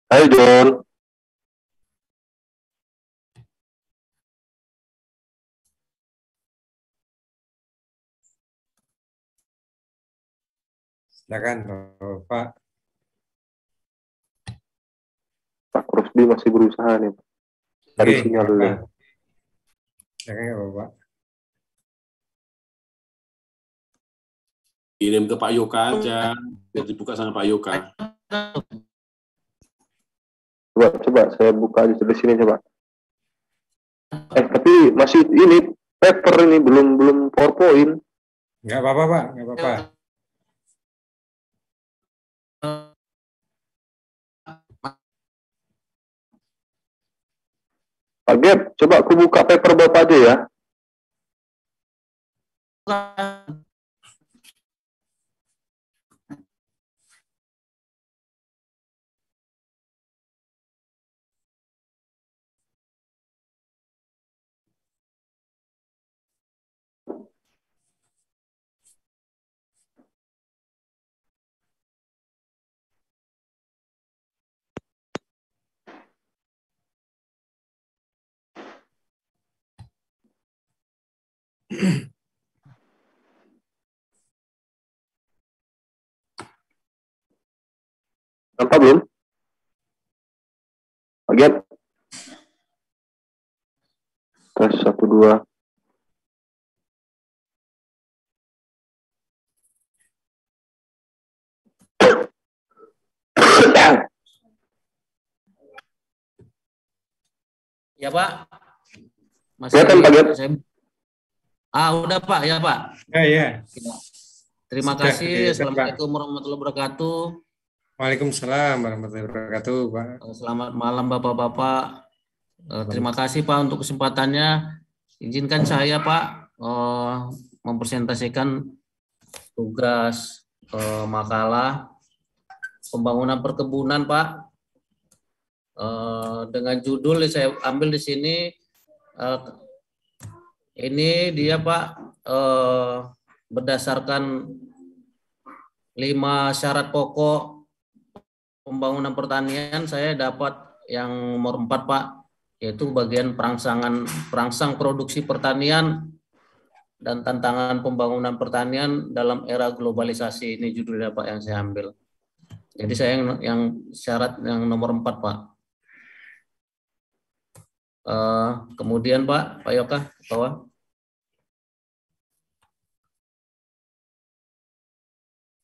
Ayo John. Silakan Bapak. Pak Rusdi masih berusaha nih. Cari sinyal dulu. Silakan ya Bapak. Kirim ke Pak Yoka aja, biar dibuka sama Pak Yoka. Coba saya buka di sini coba. Tapi masih ini paper ini belum PowerPoint. Nggak apa-apa Pak, nggak apa-apa. Pak Gap, coba aku buka paper Bapak aja ya. Nampak belum? Pak Gap. Tes 1, 2. Ya Pak. Masih Kelihatan Pak Gap? udah Pak, ya Pak. Ya. Terima Sudah, kasih. Pak. Assalamualaikum warahmatullahi wabarakatuh. Waalaikumsalam warahmatullahi wabarakatuh, Pak. Selamat malam Bapak-bapak. Terima kasih Pak untuk kesempatannya. Izinkan saya Pak mempresentasikan tugas makalah pembangunan perkebunan Pak. Dengan judul saya ambil di sini, ini dia Pak, berdasarkan 5 syarat pokok pembangunan pertanian, saya dapat yang nomor 4 Pak, yaitu bagian perangsang produksi pertanian dan tantangan pembangunan pertanian dalam era globalisasi. Ini judulnya Pak yang saya ambil. Jadi saya yang syarat yang nomor 4 Pak. Kemudian Pak Yoka ke bawah.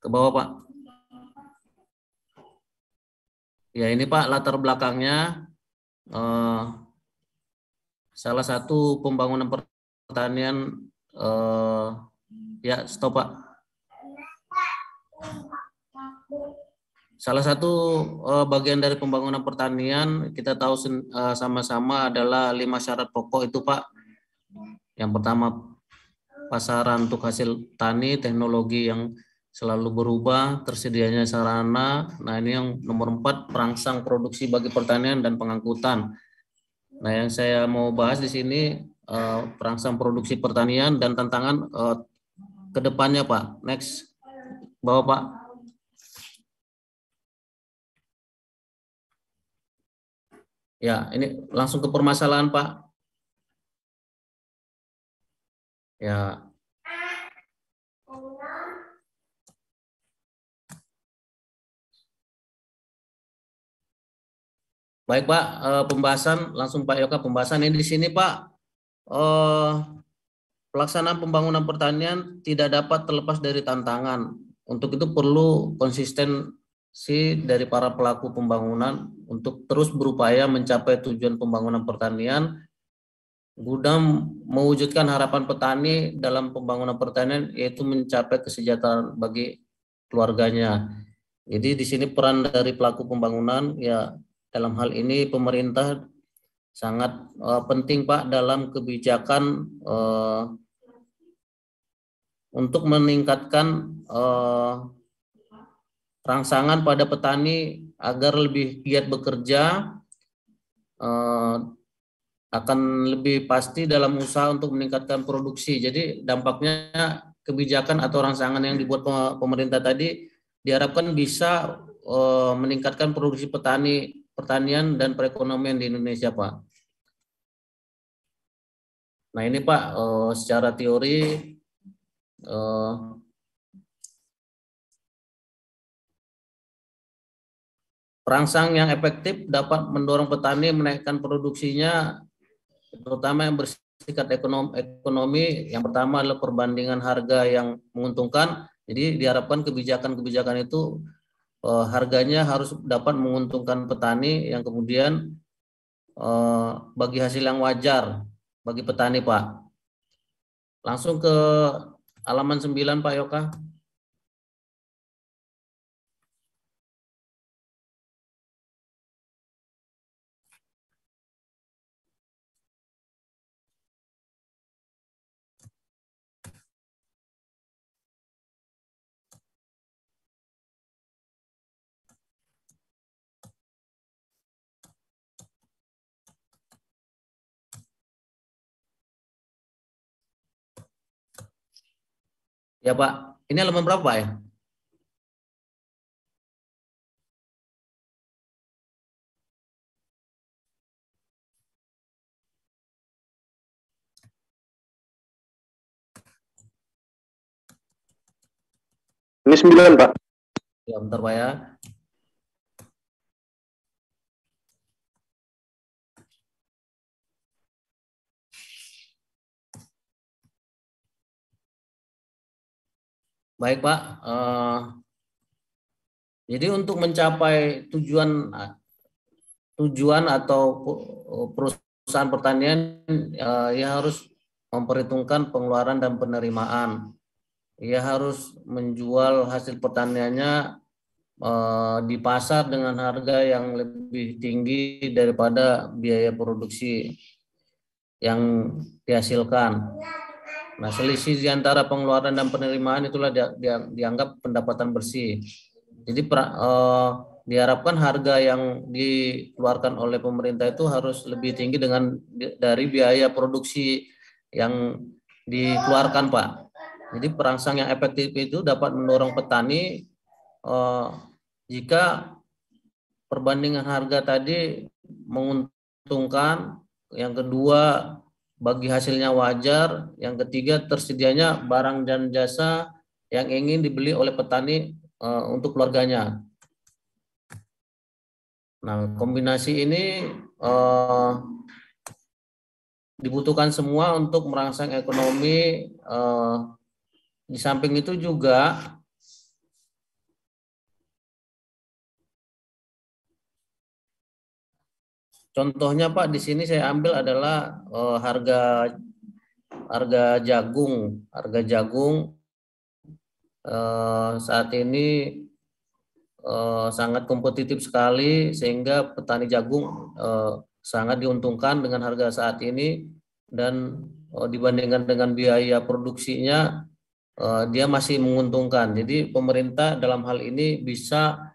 Ke bawah Pak. Ya ini Pak latar belakangnya. Salah satu pembangunan pertanian. Ya stop Pak. Salah satu bagian dari pembangunan pertanian kita tahu sama-sama adalah 5 syarat pokok itu Pak. Yang pertama pasaran untuk hasil tani, teknologi yang selalu berubah, tersedianya sarana. Nah ini yang nomor 4 perangsang produksi bagi pertanian dan pengangkutan. Nah yang saya mau bahas di sini perangsang produksi pertanian dan tantangan ke depannya Pak. Next, bawa Pak. Ya, ini langsung ke permasalahan Pak. Ya. Baik Pak, pembahasan langsung Pak Yoka pembahasan ini di sini Pak. Pelaksanaan pembangunan pertanian tidak dapat terlepas dari tantangan. Untuk itu perlu konsisten dari para pelaku pembangunan untuk terus berupaya mencapai tujuan pembangunan pertanian guna mewujudkan harapan petani dalam pembangunan pertanian, yaitu mencapai kesejahteraan bagi keluarganya. Jadi di sini peran dari pelaku pembangunan, ya dalam hal ini pemerintah sangat penting Pak dalam kebijakan untuk meningkatkan rangsangan pada petani agar lebih giat bekerja, akan lebih pasti dalam usaha untuk meningkatkan produksi. Jadi dampaknya kebijakan atau rangsangan yang dibuat pemerintah tadi diharapkan bisa meningkatkan produksi pertanian dan perekonomian di Indonesia, Pak. Nah ini Pak, secara teori perangsang yang efektif dapat mendorong petani menaikkan produksinya, terutama yang bersifat ekonomi. Yang pertama adalah perbandingan harga yang menguntungkan. Jadi diharapkan kebijakan-kebijakan itu harganya harus dapat menguntungkan petani, yang kemudian bagi hasil yang wajar bagi petani, Pak. Langsung ke halaman 9, Pak Yoka. Ya Pak, ini halaman berapa Pak ya? Ini 9 Pak. Ya bentar Pak ya. Baik Pak, jadi untuk mencapai tujuan atau perusahaan pertanian, ya harus memperhitungkan pengeluaran dan penerimaan. Ia harus menjual hasil pertaniannya di pasar dengan harga yang lebih tinggi daripada biaya produksi yang dihasilkan. Nah, selisih di antara pengeluaran dan penerimaan itulah dianggap pendapatan bersih. Jadi diharapkan harga yang dikeluarkan oleh pemerintah itu harus lebih tinggi dari biaya produksi yang dikeluarkan, Pak. Jadi perangsang yang efektif itu dapat mendorong petani jika perbandingan harga tadi menguntungkan, yang kedua bagi hasilnya wajar, yang ketiga tersedianya barang dan jasa yang ingin dibeli oleh petani untuk keluarganya. Nah, kombinasi ini dibutuhkan semua untuk merangsang ekonomi. Di samping itu juga contohnya Pak, di sini saya ambil adalah harga jagung. Harga jagung saat ini sangat kompetitif sekali, sehingga petani jagung sangat diuntungkan dengan harga saat ini, dan dibandingkan dengan biaya produksinya dia masih menguntungkan. Jadi pemerintah dalam hal ini bisa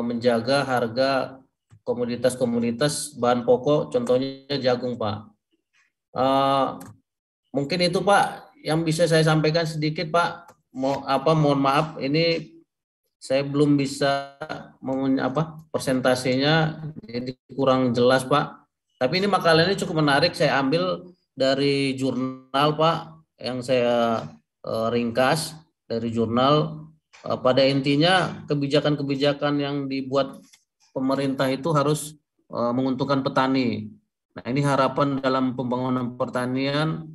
menjaga harga komoditas-komoditas bahan pokok, contohnya jagung, Pak. Mungkin itu Pak yang bisa saya sampaikan sedikit, Pak. Mohon maaf, ini saya belum bisa presentasinya, jadi kurang jelas, Pak. Tapi ini makalah ini cukup menarik, saya ambil dari jurnal, Pak, yang saya ringkas dari jurnal. Pada intinya kebijakan-kebijakan yang dibuat pemerintah itu harus menguntungkan petani. Nah, ini harapan dalam pembangunan pertanian,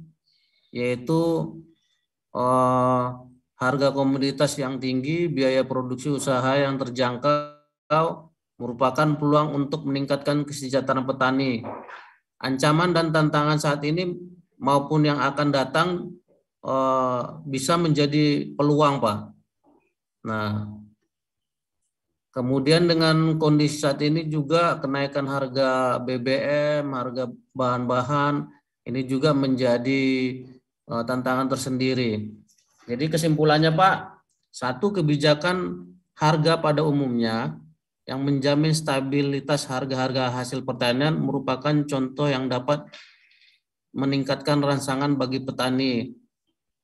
yaitu harga komoditas yang tinggi, biaya produksi usaha yang terjangkau merupakan peluang untuk meningkatkan kesejahteraan petani. Ancaman dan tantangan saat ini maupun yang akan datang bisa menjadi peluang, Pak. Nah, kemudian dengan kondisi saat ini juga kenaikan harga BBM, harga bahan-bahan ini juga menjadi tantangan tersendiri. Jadi kesimpulannya, Pak, satu, kebijakan harga pada umumnya yang menjamin stabilitas harga-harga hasil pertanian merupakan contoh yang dapat meningkatkan rangsangan bagi petani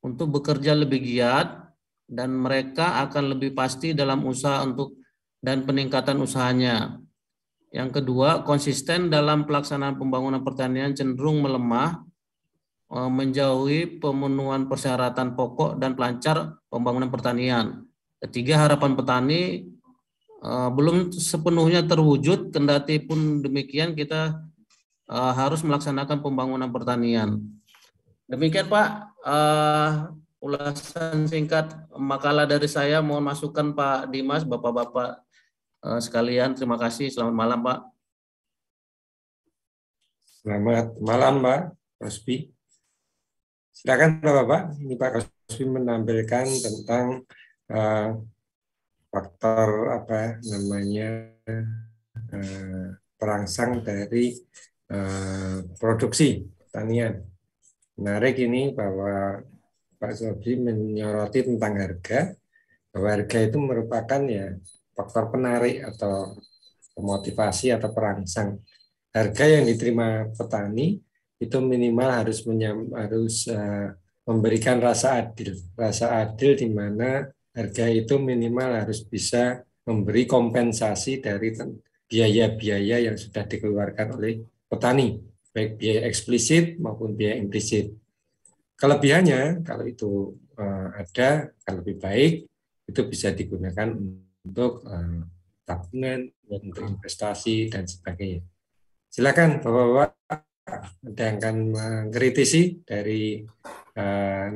untuk bekerja lebih giat, dan mereka akan lebih pasti dalam usaha dan peningkatan usahanya. Yang kedua, konsisten dalam pelaksanaan pembangunan pertanian cenderung melemah, menjauhi pemenuhan persyaratan pokok dan pelancar pembangunan pertanian. Ketiga, harapan petani belum sepenuhnya terwujud, kendati pun demikian kita harus melaksanakan pembangunan pertanian. Demikian, Pak, ulasan singkat makalah dari saya. Mohon masukan Pak Dimas, Bapak-bapak sekalian. Terima kasih. Selamat malam, Pak. Selamat malam, Pak Rosbi. Silakan Bapak-bapak. Ini Pak Rosbi menampilkan tentang faktor perangsang dari produksi pertanian. Menarik ini bahwa Pak Sobri menyoroti tentang harga, bahwa harga itu merupakan ya faktor penarik atau pemotivasi atau perangsang. Harga yang diterima petani itu minimal harus memberikan rasa adil di mana harga itu minimal harus bisa memberi kompensasi dari biaya-biaya yang sudah dikeluarkan oleh petani, baik biaya eksplisit maupun biaya implisit. Kelebihannya kalau itu ada, akan lebih baik, itu bisa digunakan untuk tabungan, untuk investasi dan sebagainya. Silakan Bapak-bapak, ada yang akan mengkritisi dari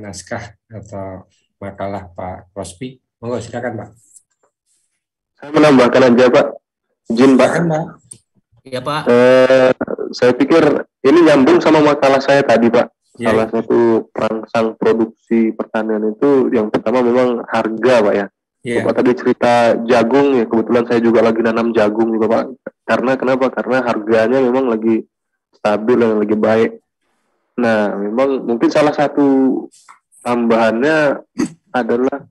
naskah atau makalah Pak Rosbi. Monggo silakan Pak. Saya menambahkan aja Pak, izin Pak. Silakan Pak. Iya Pak. Saya pikir ini nyambung sama makalah saya tadi Pak. Ya. Salah satu perangsang produksi pertanian itu yang pertama memang harga Pak ya. Yeah. Bapak tadi cerita jagung ya, kebetulan saya juga lagi nanam jagung juga Pak. Karena kenapa? Karena harganya memang lagi stabil dan lagi baik. Nah, memang mungkin salah satu tambahannya adalah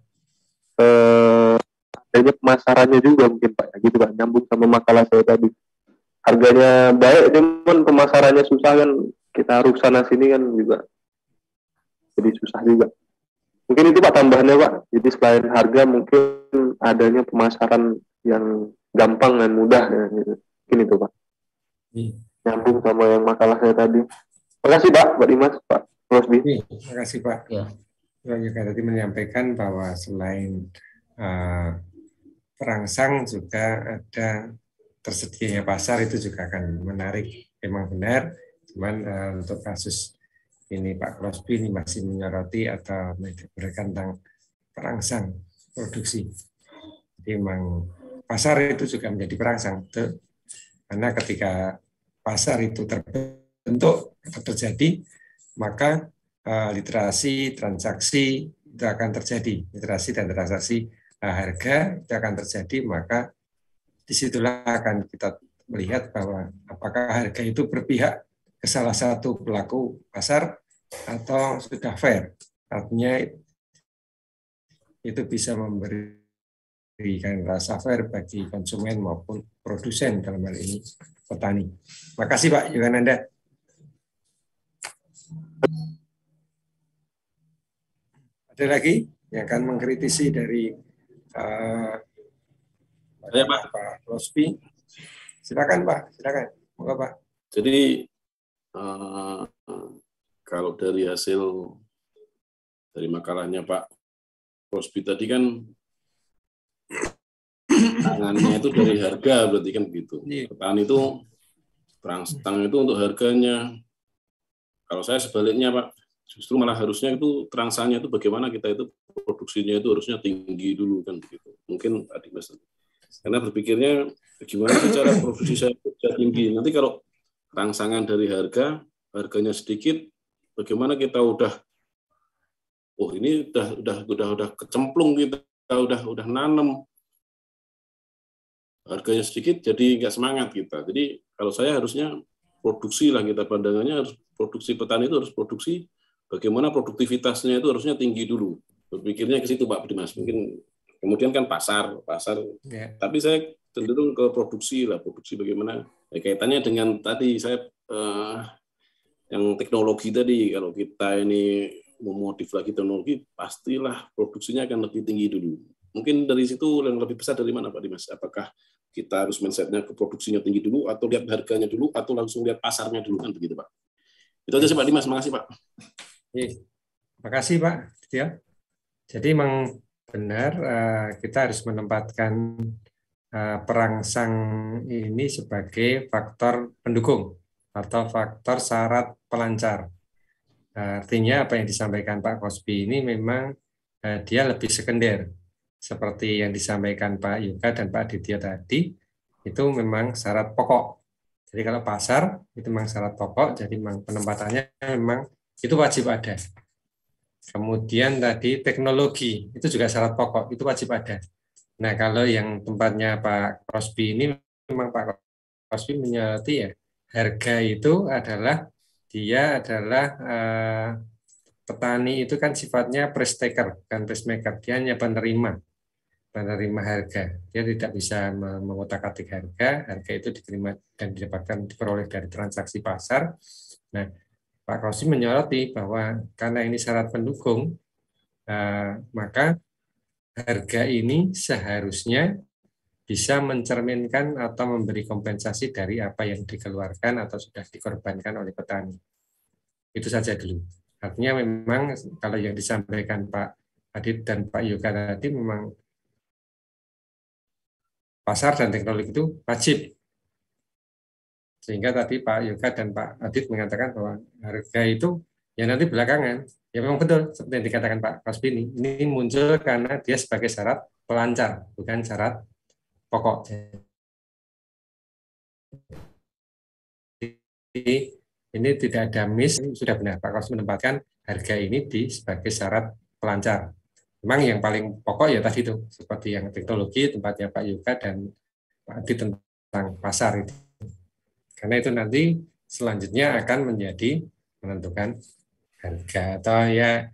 adanya pemasarannya juga mungkin Pak, gitu Pak, nyambung sama makalah saya tadi. Harganya baik, cuman pemasarannya susah kan, kita harus sana sini kan juga jadi susah juga. Mungkin itu Pak tambahannya Pak. Jadi selain harga mungkin adanya pemasaran yang gampang dan mudah ya, gitu. Mungkin itu Pak. Nyambung sama yang makalah saya tadi. Terima kasih Pak Dimas, Pak Rosbi. Terima kasih Pak. Ya. Saya juga tadi menyampaikan bahwa selain perangsang juga ada tersedianya pasar, itu juga akan menarik. Memang benar, cuman untuk kasus ini Pak Rosbi ini masih menyoroti atau memberikan tentang perangsang produksi. Jadi memang pasar itu juga menjadi perangsang, betul? Karena ketika pasar itu terbentuk atau terjadi, maka literasi transaksi itu akan terjadi, literasi dan transaksi harga itu akan terjadi, maka disitulah akan kita melihat bahwa apakah harga itu berpihak ke salah satu pelaku pasar atau sudah fair. Artinya itu bisa memberikan rasa fair bagi konsumen maupun produsen, dalam hal ini petani. Makasih Pak Yogananda. Ada lagi yang akan mengkritisi dari Pak Rosbi? Silakan Pak, silakan. Moga Pak. Jadi kalau dari hasil dari makalahnya Pak Rosbi tadi kan tangannya itu dari harga, berarti kan begitu. Petani itu perangsang itu untuk harganya. Kalau saya sebaliknya Pak, Justru malah harusnya itu terangsangnya itu bagaimana kita itu produksinya itu harusnya tinggi dulu kan begitu. Mungkin Pak Dimas. Karena berpikirnya gimana sih cara produksi saya bisa tinggi. Nanti kalau rangsangan dari harganya sedikit, bagaimana kita ini udah kecemplung, kita udah nanam, harganya sedikit jadi nggak semangat kita. Jadi kalau saya harusnya produksi lah, kita pandangannya harus produksi, petani itu harus produksi, bagaimana produktivitasnya itu harusnya tinggi dulu. Berpikirnya ke situ Pak Dimas. Mungkin kemudian kan pasar. Yeah. Tapi saya cenderung ke produksi bagaimana. Kaitannya dengan tadi saya yang teknologi tadi, kalau kita ini memodif lagi teknologi, pastilah produksinya akan lebih tinggi dulu. Mungkin dari situ yang lebih besar dari mana Pak Dimas? Apakah kita harus mindset-nya ke produksinya tinggi dulu, atau lihat harganya dulu, atau langsung lihat pasarnya dulu, kan begitu Pak? Itu aja sih Pak Dimas, makasih Pak. Terima kasih Pak. Jadi memang benar kita harus menempatkan perangsang ini sebagai faktor pendukung atau faktor syarat pelancar. Artinya apa yang disampaikan Pak Kosbi ini memang dia lebih sekunder. Seperti yang disampaikan Pak Yuka dan Pak Aditya tadi, itu memang syarat pokok. Jadi kalau pasar itu memang syarat pokok, jadi memang penempatannya memang itu wajib ada. Kemudian tadi teknologi itu juga syarat pokok, itu wajib ada. Nah kalau yang tempatnya Pak Kosbi ini memang Pak Kosbi menyoroti ya, harga itu adalah petani itu kan sifatnya price taker, bukan price maker. Dia hanya penerima harga. Dia tidak bisa mengotak-atik harga itu diterima dan diperoleh dari transaksi pasar. Nah, Pak Kosbi menyoroti bahwa karena ini syarat pendukung, maka harga ini seharusnya bisa mencerminkan atau memberi kompensasi dari apa yang dikeluarkan atau sudah dikorbankan oleh petani. Itu saja dulu. Artinya memang kalau yang disampaikan Pak Adit dan Pak Yuka tadi memang pasar dan teknologi itu wajib. Sehingga tadi Pak Yuka dan Pak Adit mengatakan bahwa harga itu ya nanti belakangan. Ya memang betul seperti yang dikatakan Pak Kosbi ini muncul karena dia sebagai syarat pelancar, bukan syarat pokok. Jadi ini tidak ada miss, sudah benar Pak Kosbi menempatkan harga ini sebagai syarat pelancar. Memang yang paling pokok ya tadi itu, seperti yang teknologi, tempatnya Pak Yuka dan Pak Adit tentang pasar itu. Karena itu nanti selanjutnya akan menjadi menentukan harga atau ya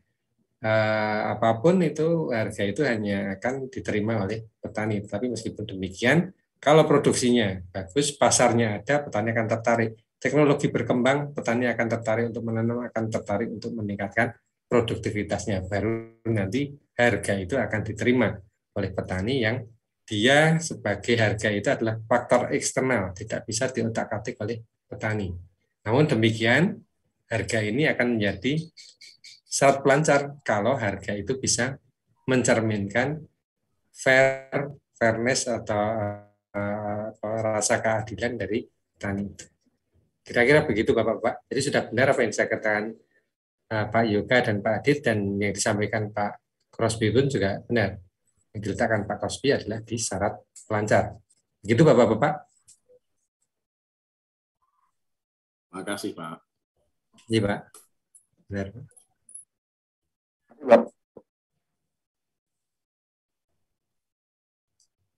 apapun itu, harga itu hanya akan diterima oleh petani. Tapi meskipun demikian, kalau produksinya bagus, pasarnya ada, petani akan tertarik. Teknologi berkembang, petani akan tertarik untuk menanam, akan tertarik untuk meningkatkan produktivitasnya. Baru nanti harga itu akan diterima oleh petani yang dia sebagai harga itu adalah faktor eksternal, tidak bisa diotak-atik oleh petani. Namun demikian, harga ini akan menjadi syarat pelancar kalau harga itu bisa mencerminkan fairness atau rasa keadilan dari petani. Kira-kira begitu Bapak-Bapak. Jadi sudah benar apa yang saya katakan Pak Yuka dan Pak Adit, dan yang disampaikan Pak Kosbi pun juga benar. Yang diletakkan Pak Kosbi adalah di syarat pelancar. Begitu Bapak-Bapak. Terima kasih Pak. Iya Pak. Benar.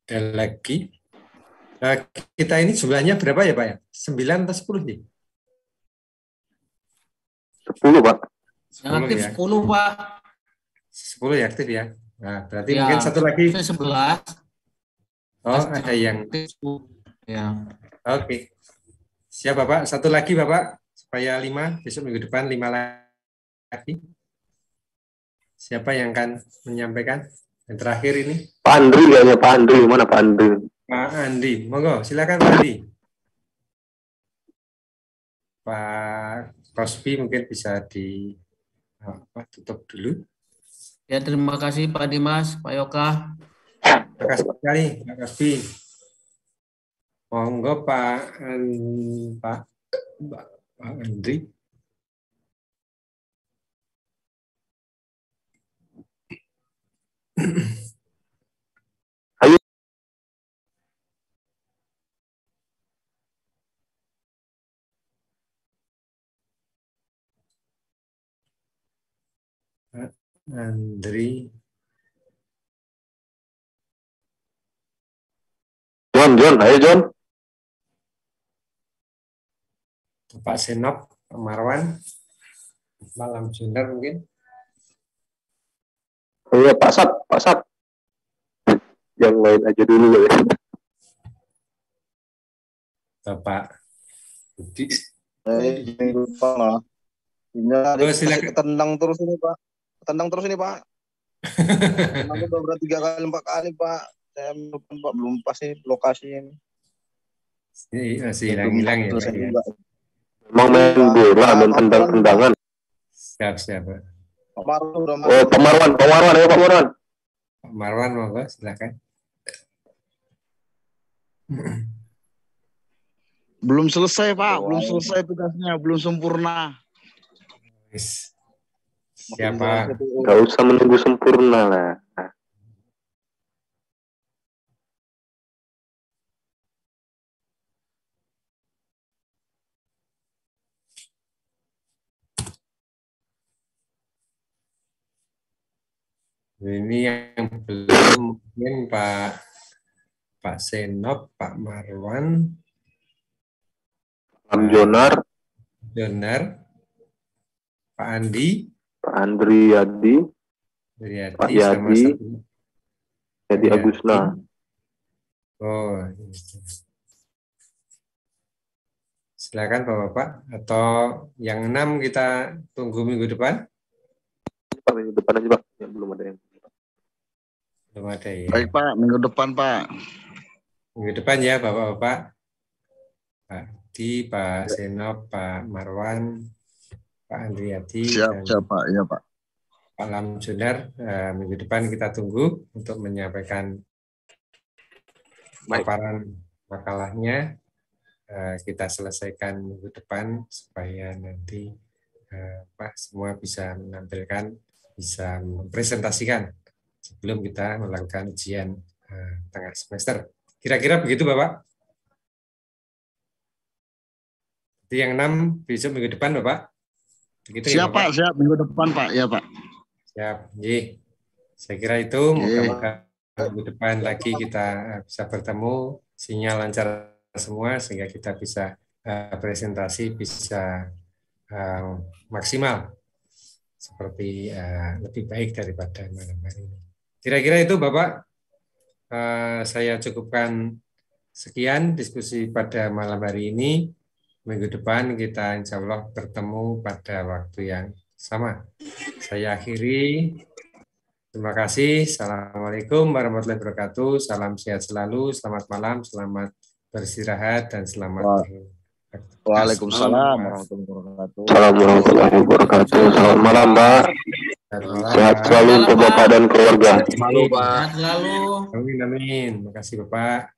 Ada lagi. Kita ini jumlahnya berapa ya Pak ya? 9 atau 10 nih? 10 Pak. Yang aktif ya. 10 Pak. 10 ya aktif ya. Nah, berarti ya, mungkin satu lagi. 11. Oh, ada yang. Ya. Oke. Siap Bapak. Satu lagi Bapak. Supaya 5, besok minggu depan 5 lagi. Siapa yang akan menyampaikan? Yang terakhir ini. Pak Andri kayaknya, Pak Andri. Mana Pak Andri? Pak Andi. Monggo, silakan Pak Andi. Pak Kosbi mungkin bisa ditutup dulu. Ya, terima kasih Pak Dimas, Pak Yoka. Terima kasih sekali Pak Kosbi. Monggo Pak Andri. Ayo. Andri. John, ayo John. Pak Senop, Pak Marwan, Malam Junior mungkin. Oh iya, Pak Sat. Yang lain aja dulu ya. Bapak Budi. Lupa lah. Oh, silakan. Ketendang terus ini Pak. Aku udah berat 3 kali 4 kali Pak. Saya Pak belum pasti lokasi ini. Masih hilang-hilang ya Pak ya. Memang main bola, main tendang-tendangan. Siap Pak. Pak Marwan, ayo Pak Marwan. Pak Marwan monggo silakan. Belum selesai Pak, belum selesai tugasnya, belum sempurna. Siapa? Gak usah menunggu sempurna lah. Ini yang belum mungkin Pak Senop, Pak Marwan, Jonar, Pak Andi, Pak Andriyadi, Pak Yadi, Yadi Agusna. Oh, silakan Bapak-Bapak. Atau yang 6 kita tunggu minggu depan? Pak, minggu depan aja Pak. Ya, belum ada yang. Belum ada ya. Baik Pak, minggu depan Pak. Minggu depan ya Bapak-Bapak. Pak Di, Pak Senop, Pak Marwan, Pak Andriyadi, Siap Pak, iya Pak. Pak Lamjunar, minggu depan kita tunggu untuk menyampaikan paparan makalahnya. Kita selesaikan minggu depan supaya nanti Pak semua bisa menampilkan, bisa mempresentasikan sebelum kita melakukan ujian tengah semester. Kira-kira begitu Bapak? Jadi yang 6 besok minggu depan Bapak? Begitu siap ya, Pak, siap minggu depan Pak, ya Pak. Siap, saya kira itu mudah-mudahan minggu depan lagi kita bisa bertemu, sinyal lancar semua sehingga kita bisa presentasi bisa maksimal seperti lebih baik daripada malam hari ini. Kira-kira itu Bapak, saya cukupkan sekian diskusi pada malam hari ini. Minggu depan kita insya Allah bertemu pada waktu yang sama. Saya akhiri. Terima kasih. Assalamualaikum warahmatullahi wabarakatuh. Salam sehat selalu. Selamat malam. Selamat beristirahat dan selamat Waalaikumsalam warahmatullahi wabarakatuh. Assalamualaikum warahmatullahi wabarakatuh. Selamat malam, Pak. Sehat selalu untuk Bapak dan keluarga. Sehat selalu. Amin, amin. Terima kasih Bapak.